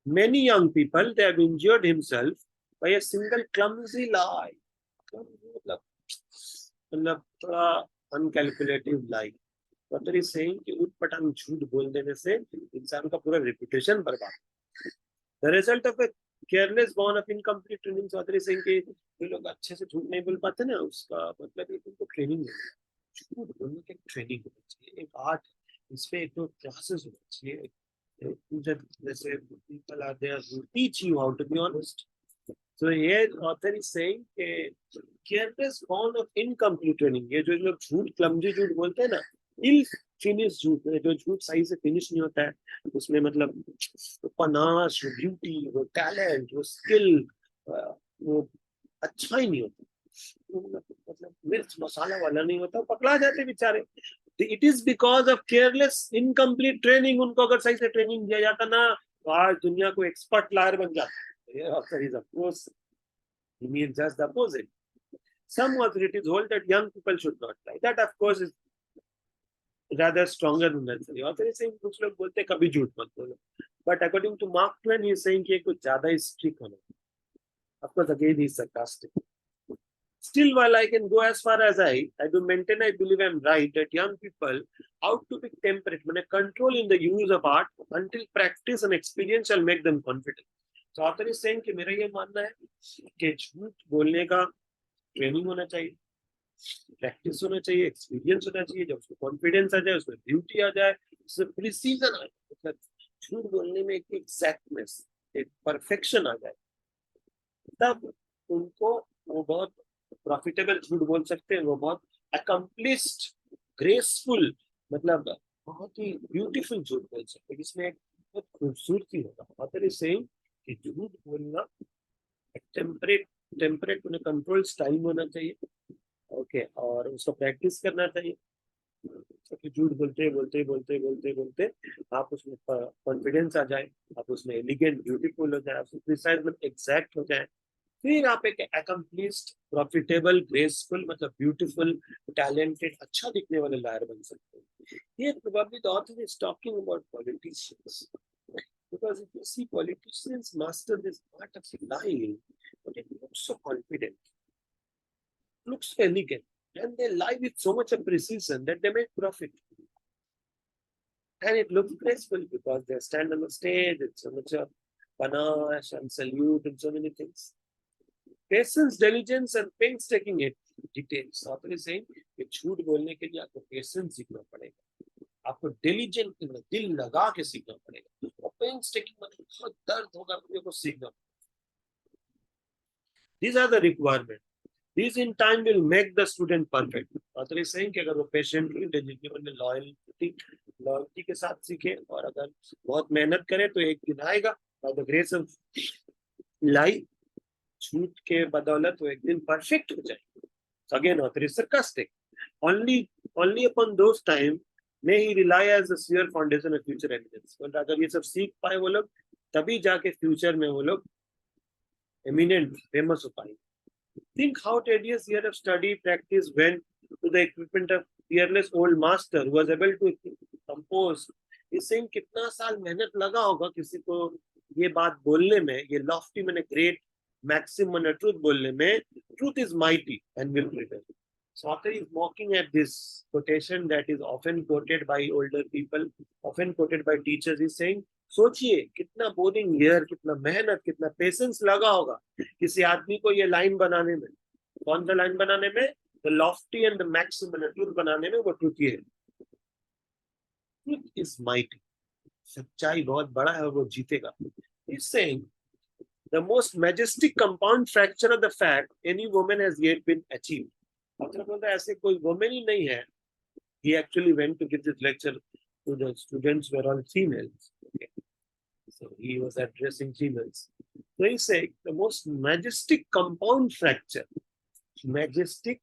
Many young people, they have injured himself by a single clumsy lie. मतलब थोड़ा uncalculated lie. author is saying कि उटपटांग झूठ बोल देने से इंसान का पूरा रेपुटेशन बर्बाद. The result of a careless born of incomplete training. So author is saying कि जो लोग अच्छे से झूठ नहीं बोल पाते ना, उसका मतलब ये उनको ट्रेनिंग नहीं. झूठ बोलने की ट्रेनिंग होनी चाहिए, एक आर्ट. इसमें एक तो क्लासेस होना चाहिए. जैसे people are there who teach you how to be honest. So here author is saying कि careless born of incomplete training. ये जो लोग झूठ क्लमजी झूठ बोलते हैं ना, इल फिनिश झूठ, जो झूठ सही से फिनिश नहीं होता है, उसमें मतलब वो पनाश, वो ब्यूटी, वो टैलेंट, वो स्किल, वो अच्छा ही नहीं होता. मतलब मिर्च मसाला वाला नहीं होता, पकड़ा जाते बेचारे. It is because of careless incomplete training. उनको अगर सही से ट्रेनिंग दिया जाता ना, तो आज दुनिया को एक्सपर्ट लायर बन जाता. He means just the opposite. Some authorities hold that young people should not lie. That of course is rather stronger than that. Author is saying कुछ लोग बोलते कभी झूठ मत बोलो. But according to Mark Twain, he is saying कि कुछ ज़्यादा ही strict होना. Of course, again he is sarcastic. Still, while I can go as far as I do maintain, I believe I'm right, that young people ought to be temperate, mean control in the use of art until practice and experience shall make them confident. So author is saying कि मेरा ये मानना है कि झूठ बोलने का training होना चाहिए, प्रैक्टिस होना चाहिए, एक्सपीरियंस होना चाहिए. जब उसको कॉन्फिडेंस आ जाए, उसमें ब्यूटी आ जाए, उसमें प्रिसीजन आ जाए, मतलब झूठ बोलने में एक एग्जैक्टनेस, एक परफेक्शन आ जाए, तब उनको वो बहुत प्रॉफिटेबल झूठ बोल सकते हैं. वो बहुत अकम्प्लिश्ड, ग्रेसफुल, मतलब बहुत ही ब्यूटीफुल झूठ बोल सकते हैं, जिसमें एक बहुत खूबसूरती होगा. ऑथर इज सेइंग कि झूठ बोलना टेम्परेट उन्हें कंट्रोल स्टाइल होना चाहिए. ओके, और उसको प्रैक्टिस करना चाहिए. क्योंकि झूठ बोलते बोलते बोलते बोलते बोलते आप उसमें कॉन्फिडेंस आ जाए, आप उसमें एलिगेंट, ब्यूटीफुल हो जाए, आप प्रिसाइज में एग्जैक्ट हो जाए, फिर आप एक अकम्प्लिश्ड, प्रॉफिटेबल, ग्रेसफुल, मतलब ब्यूटीफुल, टैलेंटेड, अच्छा दिखने वाले लायर बन सकते हैं. Here probably the author is talking about politicians, because if you see politicians master this art of lying, but it looks so confident, looks elegant, and they lie with so much of precision that they make profit. And it looks graceful because they stand on the stage with so much of panache and salute and so many things. Patience, diligence, and painstaking details. Author is saying कि झूठ बोलने के लिए आपको patience सीखना पड़ेगा, आपको diligent, दिल लगा के सीखना पड़ेगा, और पेंस्टेकिंग मतलब बहुत दर्द होगा, आपको सीखना पड़ेगा. These are the requirements. These in time will make the student perfect. Author is saying कि अगर वो पेशेंटली, डिलीजेंटली, लॉयल्टी के साथ सीखे, और अगर बहुत मेहनत करे, तो एक दिन आएगा by the grace of lie, झूठ के बदौलत वो एक दिन परफेक्ट हो जाएगी. So again, author is sarcastic. Only upon those time may he rely as a sure foundation of future eminence. और अगर ये सब सीख पाए वो लोग, तभी जाके फ्यूचर में वो लोग eminent, famous हो पाएंगे. Think how tedious year of study practice went to the equipment of fearless old master who was able to compose. इससे कितना साल मेहनत लगा होगा किसी को ये बात बोलने में, ये lofty मैंने great maxim मैंने truth बोलने में. Truth is mighty and will prevail. So author is mocking at this quotation that is often quoted by older people, often quoted by teachers. He's saying, सोचिए कितना बोरिंग ईयर, कितना मेहनत, कितना patience लगा होगा किसी आदमी को ये लाइन बनाने में. कौन सा लाइन बनाने में? The Lofty and the maximum truth बनाने में. वो ट्रूथ ये है, ट्रूथ इज माइटी. सच्चाई बहुत बड़ा है और वो जीतेगा. Is saying the most majestic compound fracture of the fact any woman has yet been achieved. मतलब बोलता है ऐसे कोई woman ही नहीं है. He actually went to give this lecture to the students were all females. Okay. So he was addressing females. So he said the most majestic compound fracture. Majestic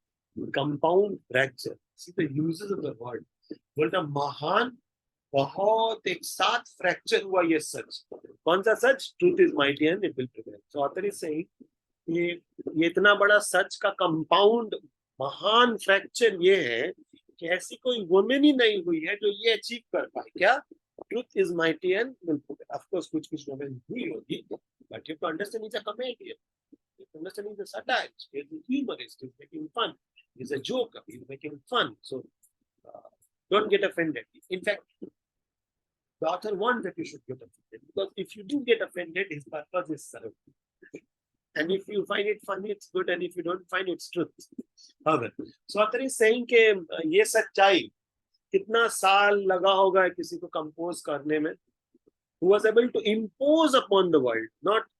compound fracture. See the uses of the word. बोलता महान बहुत एक साथ fracture हुआ ये सच. कौन सा सच? Truth is mighty and it will prevail. So author is saying ये इतना बड़ा सच का कंपाउंड महान फ्रैक्चर ये है कि ऐसी कोई वुमेन ही नहीं हुई है जो ये अचीव कर पाए. क्या? Truth is mighty and will prevail. Of course कुछ कुछ वुमेन हुई होगी, but you to understand is a comedian. You understand he's a satire, he's a humorist, he's making fun, he's a joker, he's making fun. So don't get offended. In fact, the author wants that you should get offended, because if you do get offended, his purpose is served. And if you find it funny, it's good, and if you don't find it's truth. However, so author is saying कि ये सच्चाई कितना साल लगा होगा किसी को compose करने में. Who was able to impose upon the world, not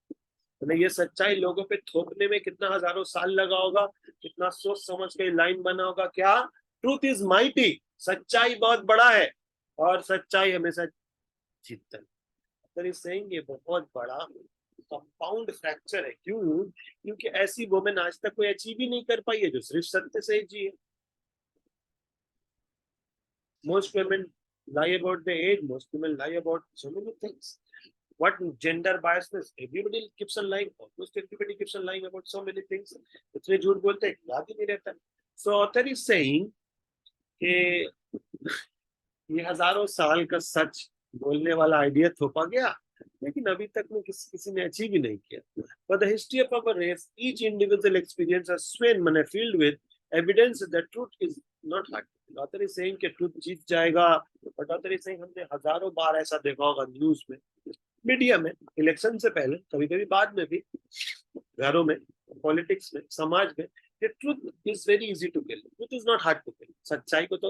ये सच्चाई लोगों पे थोपने में कितना हजारों साल लगा होगा, कितना सोच समझ के लाइन बना होगा. क्या? Truth is mighty. सच्चाई बहुत बड़ा है और सच्चाई हमेशा जीतता है. सेइंग ये बहुत बड़ा कंपाउंड फ्रैक्चर है. क्यों? क्योंकि ऐसी वुमेन आज तक कोई अचीव ही नहीं कर पाई है जो सिर्फ सत्य से जी है. Most women lie about their age. Most women lie about so many things. What gender biasness? Everybody keeps on lying. Almost everybody keeps on lying about so many things. इतने झूठ बोलते हैं याद ही नहीं रहता. So author is saying कि ये हजारों साल का सच बोलने वाला आइडिया थोपा गया, लेकिन अभी तक में किसी ने अचीव ही नहीं किया. For the history of our race, each individual experience has swim and filled with evidence that truth is not hard. Author is saying कि truth जीत जाएगा, but author is saying हमने हजारों बार ऐसा देखा होगा न्यूज में, मीडिया में, इलेक्शन से पहले, कभी कभी बाद में भी, घरों में, पॉलिटिक्स में, समाज में. Truth is very easy to kill. Truth is not hard to kill. सच्चाई को तो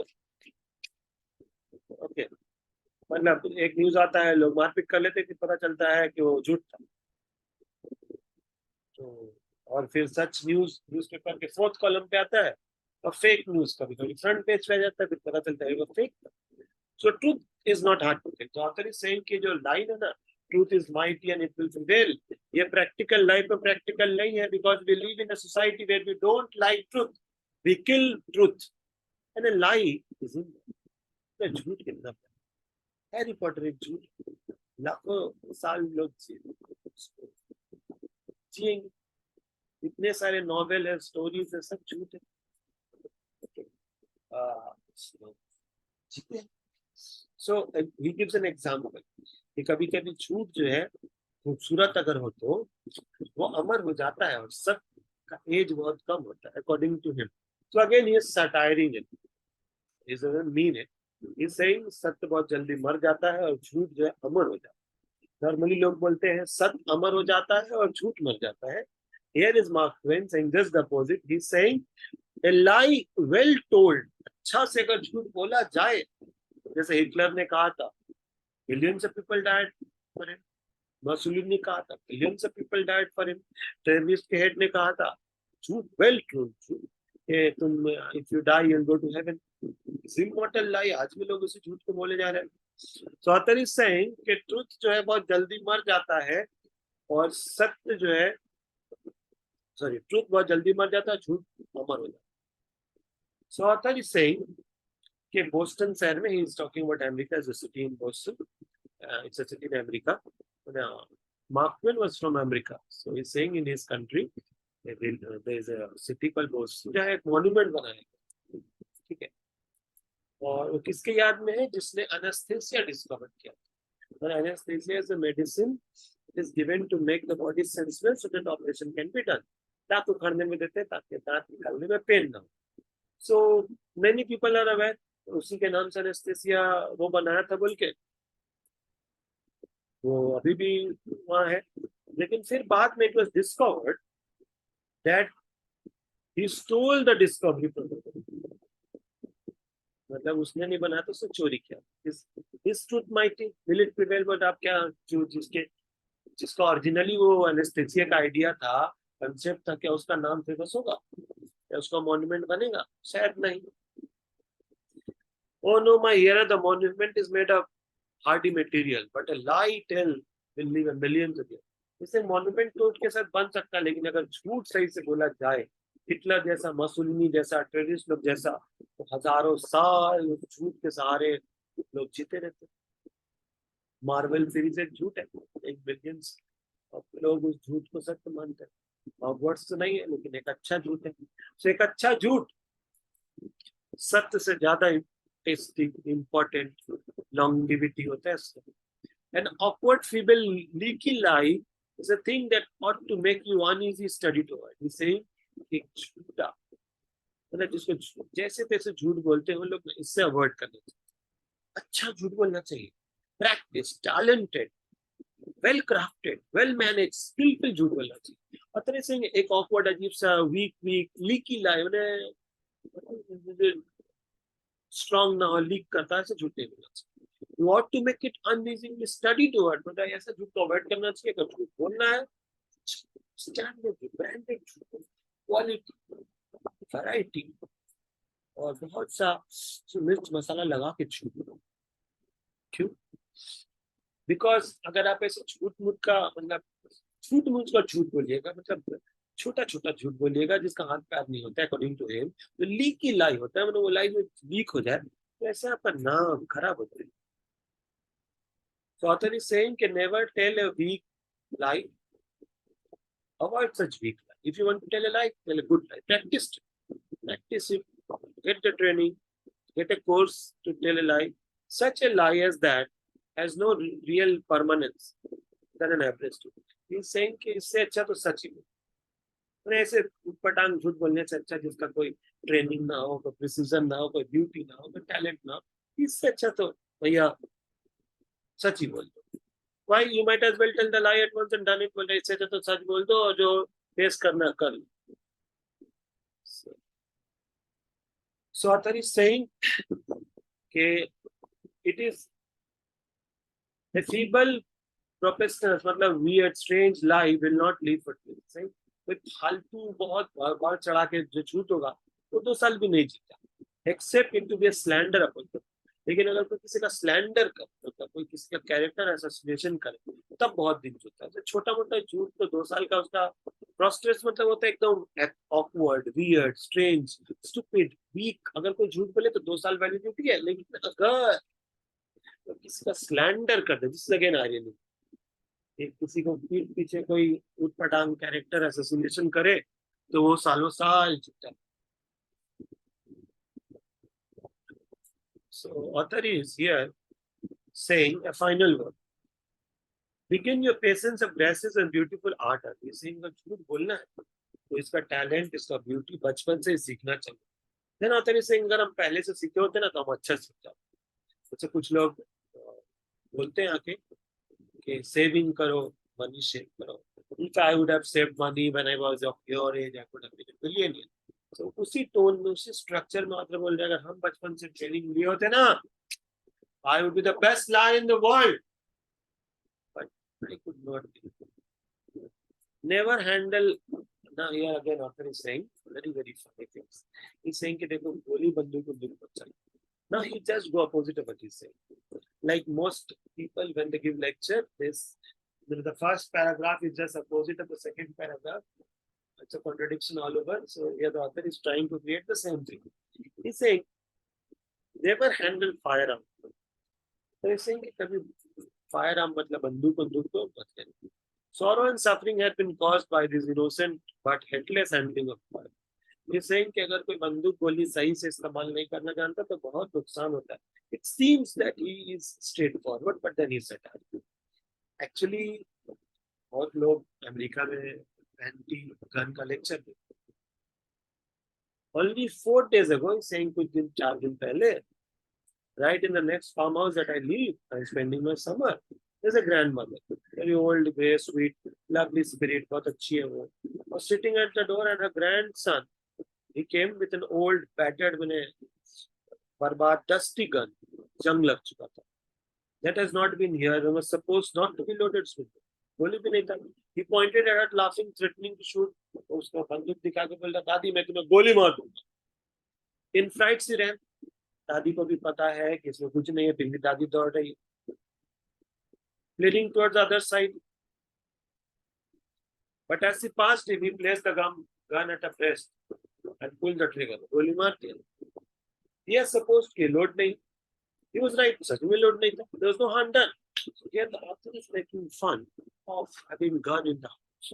ओके मतलब एक न्यूज आता है, लोग मारपीट कर लेते, फिर पता चलता है कि वो झूठ था. तो और फिर सच न्यूज़पेपर के 4th कॉलम पे आता है, और फेक न्यूज कभी कभी फ्रंट पेज पे आ जाता है, फिर पता चलता है वो फेक था. So truth is not hard to kill. तो ऑथर इज सेइंग कि जो लाइन है ना, truth is mighty and it will prevail, ये practical life में practical नहीं है, because we live in a society where we don't like truth, we kill truth, and a lie is in there. झूठ कितना Harry Potter एक झूठ, लाखों साल लोग जिएंगे, इतने सारे नॉवेल है, स्टोरीज है, सब झूठ है. So he gives an example कि कभी कभी झूठ जो है खूबसूरत अगर हो तो वो अमर हो जाता है, और सत्य का एज बहुत कम होता है according to him. So again ये satirising it, is doesn't mean it. Is saying सत्य बहुत जल्दी मर जाता है और झूठ जो है अमर हो जाता है. नॉर्मली लोग बोलते हैं सत्य अमर हो जाता है और झूठ मर जाता है. Here is mark Twain saying just the opposite. He is saying A lie well told, अच्छा से अगर झूठ बोला जाए, जैसे हिटलर ने कहा था millions of people died for him. Mussolini ने कहा था millions of people died for him. Terrorist के हेड ने कहा था झूठ, well true, कि तुम if you die you'll go to heaven. Immortal lie. आज भी लोग उसी झूठ को बोले जा रहे हैं. So author is saying कि truth जो है बहुत जल्दी मर जाता है, और सत्य जो है truth बहुत जल्दी मर जाता है, झूठ अमर हो जाता है. So author is saying कि बोस्टन शहर में, he is talking about America as a city in Boston. It's a city in America. Mark Twain was from America, so he's saying in his country there is a city called Boston जहाँ एक monument बनाया, ठीक है, और वो किसके याद में है? जिसने anesthesia discover किया. और anesthesia is a medicine that is given to make the body senseless so that operation can be done. दांत उखाड़ने में देते हैं ताकि दांत निकालने में पेन ना हो. So many people are aware. उसी के नाम से एनेस्थेसिया वो बनाया था बोल के, वो अभी भी वहां है. लेकिन फिर बाद में it was discovered that he stole the discovery product. मतलब उसने नहीं बनाया तो उसने चोरी किया. इस truth mighty, will it prevail? But आप क्या जो जिसके जिसका ओरिजिनली वो एनेस्थेसिया का आइडिया था, कंसेप्ट था, क्या उसका नाम फेमस होगा, क्या उसका मॉन्यूमेंट बनेगा? शायद नहीं। Oh no, my here the monument is made of hardy material, but a lie tell will live millions of years. इसे मॉन्यूमेंट तो उसके साथ बन सकता है, लेकिन अगर झूठ सही से बोला जाए, हिटलर जैसा, मसूलिनी जैसा, टेररिस्ट लोग जैसा, तो हजारों साल झूठ के सहारे लोग जीते रहते। मार्वल सीरीज एक झूठ है, एक बिलियंस लोग उस झूठ को सत्य मानते हैं। हॉगवर्ट्स तो नहीं है, लेकिन एक अच्छा झूठ है। तो एक अच्छा झूठ सत्य से ज्यादा important longevity होता है इसका। An awkward, feeble, leaky lie is a thing that ought to make you uneasy study to avoid. He's saying कि झूठा, मतलब जिसको जैसे तैसे झूठ बोलते हैं वो लोग, इससे अवॉइड करना चाहिए। अच्छा झूठ बोलना चाहिए, practice, talented, well crafted, well manage, skilful झूठ बोलना चाहिए। और तरह से एक ऑकवर्ड, अजीब सा, वीक लीकी लाई, उन्हें स्ट्रॉन्ग ना हो, लीक करता है, ऐसे झूठ नहीं बोलना चाहिए। You ought to make it uneasily study to it, मतलब ऐसा झूठ को अवॉइड करना चाहिए। अगर झूठ बोलना है, स्टैंडर्ड, ब्रांडेड झूठ, क्वालिटी, वैरायटी, और बहुत सा मिर्च मसाला लगा के झूठ। क्यों? बिकॉज अगर आप ऐसे झूठ मूठ का, मतलब झूठ मूठ का झूठ बोलिएगा, मतलब छोटा छोटा झूठ बोलिएगा जिसका हाथ पैर नहीं होता है अकॉर्डिंग टू हिम, तो लीक की लाई होता है, मतलब वो लाई में लीक हो जाए तो ऐसे आपका नाम खराब होता है। So author is saying कि never tell a weak lie. Avoid such weak lie. If you want to tell a lie, tell a good lie. Practice it. Get the training. Get a course to tell a lie. Such a lie as that has no real permanence than an average truth. He is saying कि इससे अच्छा तो सच ही बोलो। ऐसे उटपटांग झूठ बोलने से अच्छा जिसका कोई ट्रेनिंग ना हो, कोई प्रिसीजन ना हो, कोई ब्यूटी ना हो, कोई टैलेंट ना हो, इससे अच्छा तो भैया सच ही बोल दो। Why you might as well tell the lie at once and done it. बोल रहे इससे तो सच बोल दो और जो फेस करना कर लो। So author is saying कि it is a feeble professional, मतलब weird, strange lie will not live for 2 years. Right? कोई फालतू बहुत बार चढ़ा के जो झूठ होगा वो 2 साल भी नहीं जीता, except it to be a slander upon them. लेकिन अगर कोई किसी का स्लैंडर कर, मतलब कोई किसी का कैरेक्टर एसोसिएशन करे, तब बहुत दिन होता है। तो छोटा मोटा झूठ तो 2 साल का उसका प्रोस्ट्रेस मतलब होता है एकदम awkward, weird, strange, stupid, weak. अगर कोई झूठ बोले तो 2 साल वैलिडिटी है, लेकिन अगर तो किसी का स्लैंडर कर दे, जिस अगेन आर्यन, किसी को पीठ पीछे कोई उटपटांग कैरेक्टर एसोसिएशन करे तो वो सालों साल जीता है। So author is here saying a final word. Begin your patience of graces and beautiful art. He's saying that झूठ बोलना है तो इसका टैलेंट, इसका ब्यूटी बचपन से ही सीखना चाहिए। Then author is saying अगर हम पहले से सीखे होते ना तो हम अच्छा सीख जाते। जैसे कुछ लोग बोलते हैं आके कि सेविंग करो, मनी सेव करो। If I would have saved money when I was of your age, I could have been a billionaire. So उसी टोन में, उसी स्ट्रक्चर में author बोल रहे हैं अगर हम बचपन से ट्रेनिंग लिए होते ना, I would be the best liar in the world. But I could not be. Never handle. Now here again author is saying very very funny things. He's saying कि देखो गोली बंदूक को दिल मत चाहिए. Now he just go opposite of what he's saying. Like most people when they give lecture, the first paragraph is just opposite of the second paragraph. It's a contradiction all over. So here the author is trying to create the same thing. He's saying never handle firearm. So he's saying कभी firearm मतलब बंदूक को मत लेना. Sorrow and suffering have been caused by this innocent but headless handling of fire. He's saying कि अगर कोई बंदूक गोली सही से इस्तेमाल नहीं करना जानता तो बहुत नुकसान होता है. It seems that he is straightforward, but then he said actually बहुत लोग अमेरिका में एंटी गन का लेक्चर देते. Only 4 days ago, he's saying कुछ दिन 4 दिन पहले, right in the next farmhouse that I live, I'm spending my summer. There's a grandmother, very old, very sweet, lovely spirit, बहुत अच्छी है वो. Was sitting at the door and her grandson, he came with an old, battered, बर्बाद, dusty gun, जंग लग चुका था. That has not been here. It was supposed not to be loaded with. गोली भी नहीं था. He pointed at her, laughing, threatening to shoot. उसको बंदूक दिखा के बोला, दादी मैं तुम्हें गोली मार दूंगा. In fright she ran. दादी को भी पता है कि इसमें कुछ नहीं है, फिर भी दादी दौड़ रही है. Leading towards the other side. But as she passed him, he placed the gun at her breast and pulled the trigger. गोली मार दिया. He has supposed कि लोड नहीं. He was right. सच में लोड नहीं था. There was no harm done. So here the author is making fun of having gun in the house.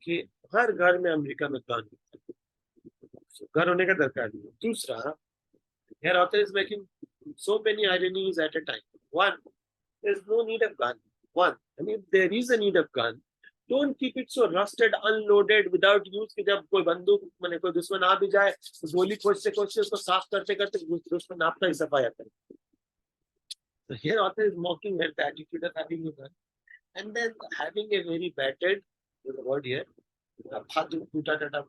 कि हर घर में अमेरिका में गन घर होने का दरकार नहीं. दूसरा, here author is making so many ironies at a time. One, there's no need of gun. One, and if there is a need of gun, don't keep it so rusted, unloaded, without use कि जब कोई बंदूक मैंने कोई दुश्मन आ भी जाए तो गोली खोजते खोजते उसको साफ करते करते दुश्मन आपका ही सफाया करे. So here author is mocking at the attitude of having a gun and then having a very battered, the word here, टूटा टटा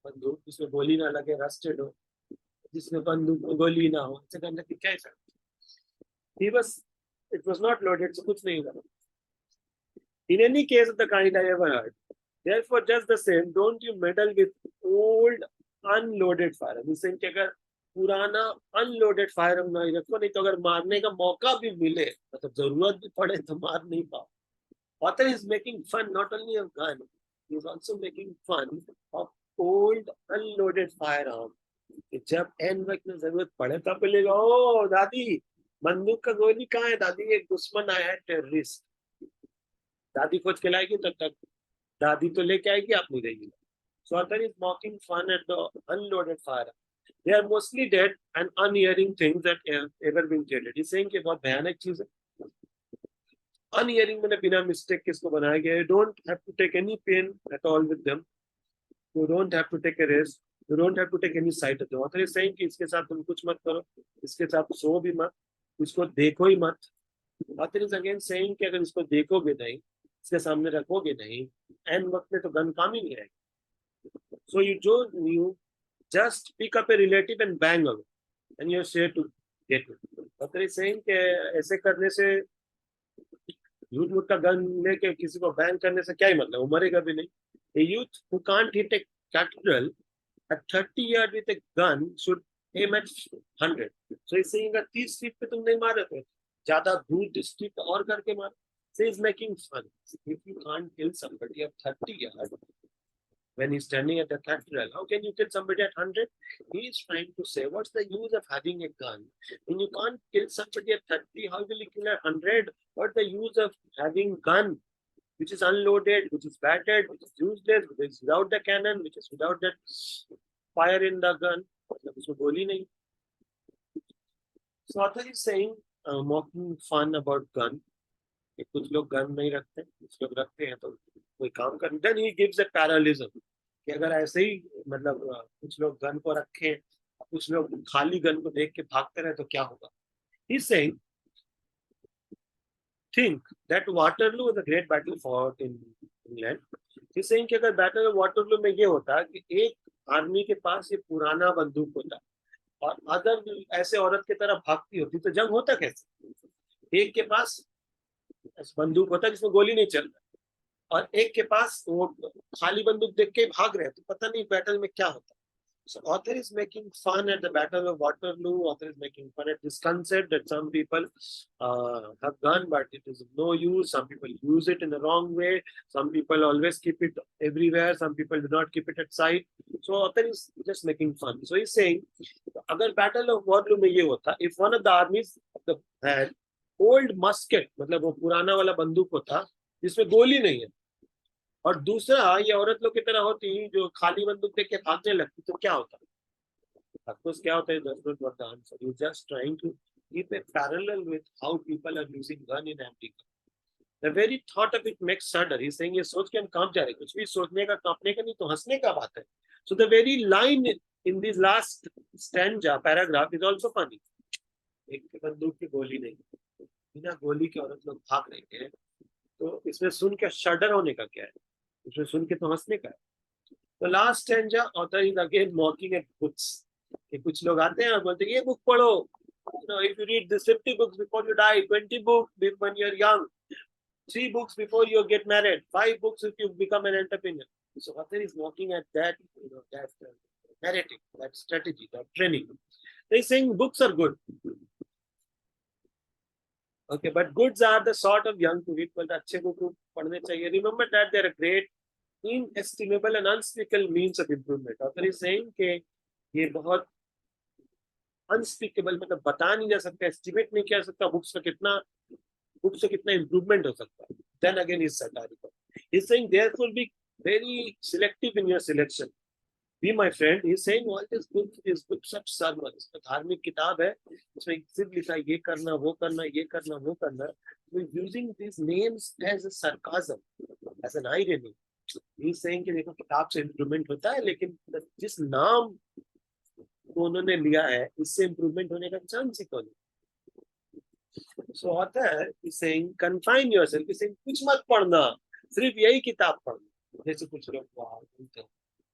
बंदूक जिसमें गोली ना लगे, रस्टेड हो, जिसमें बंदूक में गोली ना हो, ऐसे करने की क्या है? He was, it was not loaded, so कुछ नहीं हुआ. In any case of the kind I ever heard. Therefore, just the same, don't you meddle with old unloaded firearm. इस कि अगर पुराना unloaded firearm नहीं रखो, नहीं तो अगर मारने का मौका भी मिले, मतलब जरूरत भी पड़े तो मार नहीं पाओ. Author is making fun not only of gun, he is also making fun of old unloaded firearm. जब एन वक्त में जरूरत पड़े तब बोलेगा, ओ दादी बंदूक का गोली कहाँ है दादी, एक दुश्मन आया है टेररिस्ट. दादी खोज के लाएगी तब तक दादी तो लेके आएगी, आप नहीं रहेगी. So author is mocking fun at the unloaded firearm. They are mostly dead and unerring things that have ever been created. He's saying कि बहुत भयानक चीज है. Unerring मैंने बिना मिस्टेक किसको बनाया गया है. Don't have to take any pain at all with them. You don't have to take a risk. You don't have to take any side of them. Author is saying कि इसके साथ तुम कुछ मत करो, इसके साथ सो भी मत, इसको देखो ही मत. Author is again saying कि अगर इसको देखोगे नहीं, इसके सामने रखोगे नहीं, एन वक्त में तो गन काम ही नहीं आएगी. So you just pick up a relative and bang away, and you're sure to get it. Author is saying कि ऐसे करने से, झूठ मूठ का गन लेके किसी को बैंग करने से क्या ही मतलब, वो मरेगा भी नहीं. A youth who can't hit a cathedral at 30 yards with a gun should aim at 100. So he's saying that 30 feet पे तुम नहीं मार रहे थे, ज्यादा दूर डिस्ट्रिक्ट और करके मार. So he's making fun. If you can't kill somebody at 30 yards when he's standing at the cathedral, how can you kill somebody at 100? He is trying to say, what's the use of having a gun when you can't kill somebody at 30? How will you kill at 100? What's the use of having gun which is unloaded, which is battered, which is useless, which is without the cannon, which is without that fire in the gun? उसमें गोली नहीं. So author is saying, mocking fun about gun. कुछ लोग gun नहीं रखते, कुछ लोग रखते हैं तो कोई काम कर. Then he gives a parallelism कि अगर ऐसे ही मतलब कुछ लोग गन को रखें, कुछ लोग खाली गन को देख के भागते रहे तो क्या होगा. He's saying, think that Waterloo was a great battle fought in England. He's saying कि अगर बैटल ऑफ वाटरलू में ये होता कि एक आर्मी के पास ये पुराना बंदूक होता और अदर ऐसे औरत की तरह भागती होती तो जंग होता कैसे. एक के पास बंदूक होता जिसमें गोली नहीं चल रहा और एक के पास वो खाली बंदूक देख के भाग रहे तो पता नहीं बैटल में क्या होता. So author is making fun at the Battle of Waterloo. Author is making fun at this concept that some people have gun, but it is of no use. Some people use it in the wrong way. Some people always keep it everywhere. Some people do not keep it at sight. So author is just making fun. So he's saying, अगर Battle of Waterloo में ये होता, if one of the armies had old musket, मतलब वो पुराना वाला बंदूक होता जिसमें गोली नहीं है, और दूसरा ये औरत लोग की तरह होती जो खाली बंदूक देख के भागने लगती तो क्या होता. Of क्या होता है, that's not what the answer. You're just trying to keep a parallel with how people are using gun in America. The very thought of it makes shudder. He's saying ये सोच के हम कांप जा रहे, कुछ भी सोचने का कांपने का नहीं तो हंसने का बात है. So the very line in this last stanza paragraph is also funny. एक बंदूक की गोली नहीं, बिना गोली के औरत लोग भाग रहे हैं तो इसमें सुन के शडर होने का क्या है, इसमें सुन के तो हंसने का है. तो last stanza author is again mocking at books. कि कुछ लोग आते हैं और बोलते हैं ये बुक पढ़ो, if you read this 50 books before you die, 20 books when you're young, 3 books before you get married, 5 books if you become an entrepreneur. So author is working at that, that narrative, that strategy, that training. They're saying books are good. Okay, but goods are the sort of young people that अच्छे book पढ़ने चाहिए. Remember that they are a great, inestimable and unspeakable means of improvement. Author is saying कि ये बहुत unspeakable, मतलब बता नहीं जा सकता, estimate नहीं किया सकता बुक्स का कितना, बुक से कितना improvement हो सकता है. Then again is satirical. He's saying therefore be very selective in your selection. Be my friend. He's saying all this book is book such sermons. धार्मिक किताब है, उसमें सिर्फ लिखा है ये करना, वो करना, ये करना, वो करना. We're using these names as a sarcasm, as an irony. He's saying कि देखो किताब से improvement होता है, लेकिन जिस नाम को उन्होंने लिया है, इससे improvement होने का चांस ही कौन है. So author is saying confine yourself. He's saying कुछ मत पढ़ना, सिर्फ यही किताब पढ़ना. जैसे कुछ लोग बोलते हैं,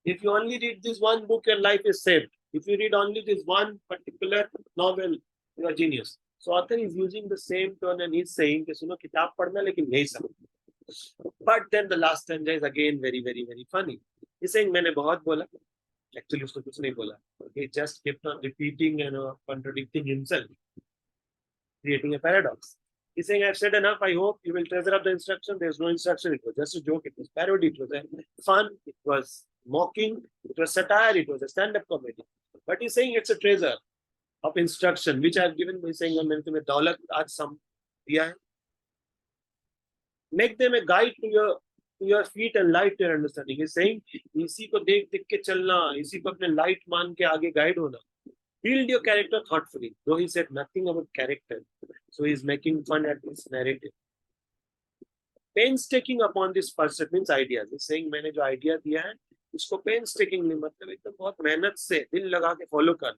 if you only read this one book, your life is saved. If you read only this one particular novel, you are genius. So author is using the same tone and he's saying कि सुनो किताब पढ़ना लेकिन यही सब. But then the last stanza is again very, very, very funny. He's saying मैंने बहुत बोला. Actually उसको कुछ नहीं बोला. He just kept on repeating and contradicting himself, creating a paradox. He's saying, I've said enough. I hope you will treasure up the instruction. There's no instruction. It was just a joke. It was parody. It was fun. It was mocking. It was satire. It was a stand-up comedy. But he's saying it's a treasure of instruction, which I've given. He's saying, daulat aaj sam diya hai. Make them a guide to your feet and light to your understanding. He's saying, इसी को देख के चलना, इसी को अपने light मान के आगे guide होना. Build your character thoughtfully. Though he said nothing about character, so he's making fun at this narrative. Painstaking upon this percept means ideas. He's saying मैंने जो idea दिया है, उसको painstakingly मतलब एकदम बहुत मेहनत से दिल लगा के follow कर.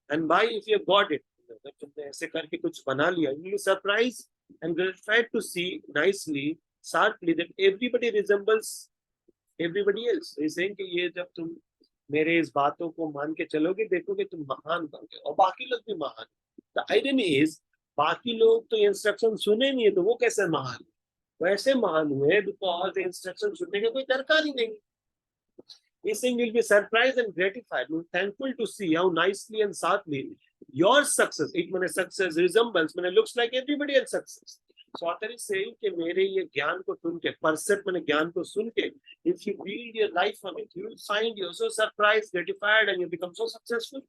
And by if you have got it, जब तुमने ऐसे करके कुछ बना लिया, you will be surprised and gratified to see nicely, sharply that everybody resembles everybody else. He's saying कि ये जब तुम मेरे इस बातों को मान के चलोगे, देखोगे तुम महान बनोगे और बाकी लोग भी महान. The irony is बाकी लोग तो इंस्ट्रक्शन सुने नहीं है, तो वो कैसे महान? वैसे महान हुए because the इंस्ट्रक्शन सुनने का कोई दरकार ही नहीं. He's saying you'll be surprised and gratified, thankful to see how nicely and sharply your success, it means success resembles, looks like everybody else's success. So author is saying कि मेरे ये ज्ञान को सुन के, percept मैंने ज्ञान को सुन के, if you build your life on it, you will find you're so surprised, gratified, and you become so successful.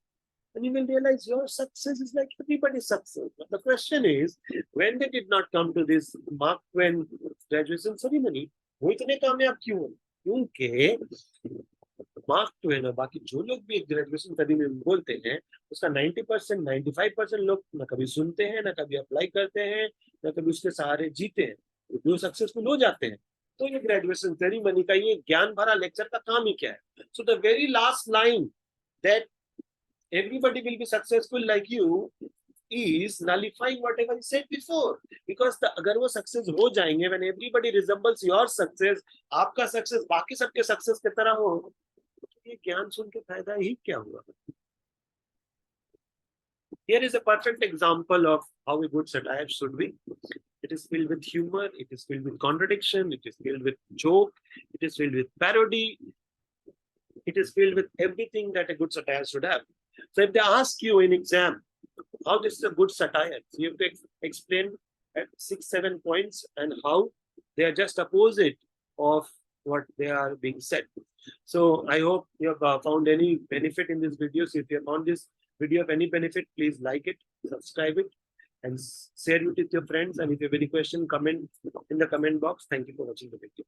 And you will realize your success is like everybody's success. But the question is, when they did not come to this Mark Twain graduation ceremony, वो इतने कामयाब क्यों हैं? क्योंकि mark Twain और बाकी जो लोग भी ग्रेजुएशन सेरेमनी में बोलते हैं, उसका 90%, 95% लोग न कभी सुनते हैं, न कभी अप्लाई करते हैं, न कभी उसके सहारे जीते हैं, जो सक्सेसफुल हो जाते हैं. तो ये ग्रेजुएशन सेरेमनी का ये ज्ञान भरा लेक्चर का काम ही क्या है? So the very last line that everybody will be successful like you is nullifying whatever he said before, because अगर वो सक्सेस हो जाएंगे, when everybody resembles your success, आपका सक्सेस बाकी सबके सक्सेस की तरह हो, ये ज्ञान सुन के फायदा ही क्या हुआ? Here is a perfect example of how a good satire should be. It is filled with humor, it is filled with contradiction, it is filled with joke, it is filled with parody, it is filled with everything that a good satire should have. So if they ask you in exam, how this is a good satire, so you have to explain at 6-7 points and how they are just opposite of what they are being said. So I hope you have found any benefit in this video. So if you have found this video of any benefit, please like it, subscribe it, and share it with your friends. And if you have any question, comment in the comment box. Thank you for watching the video.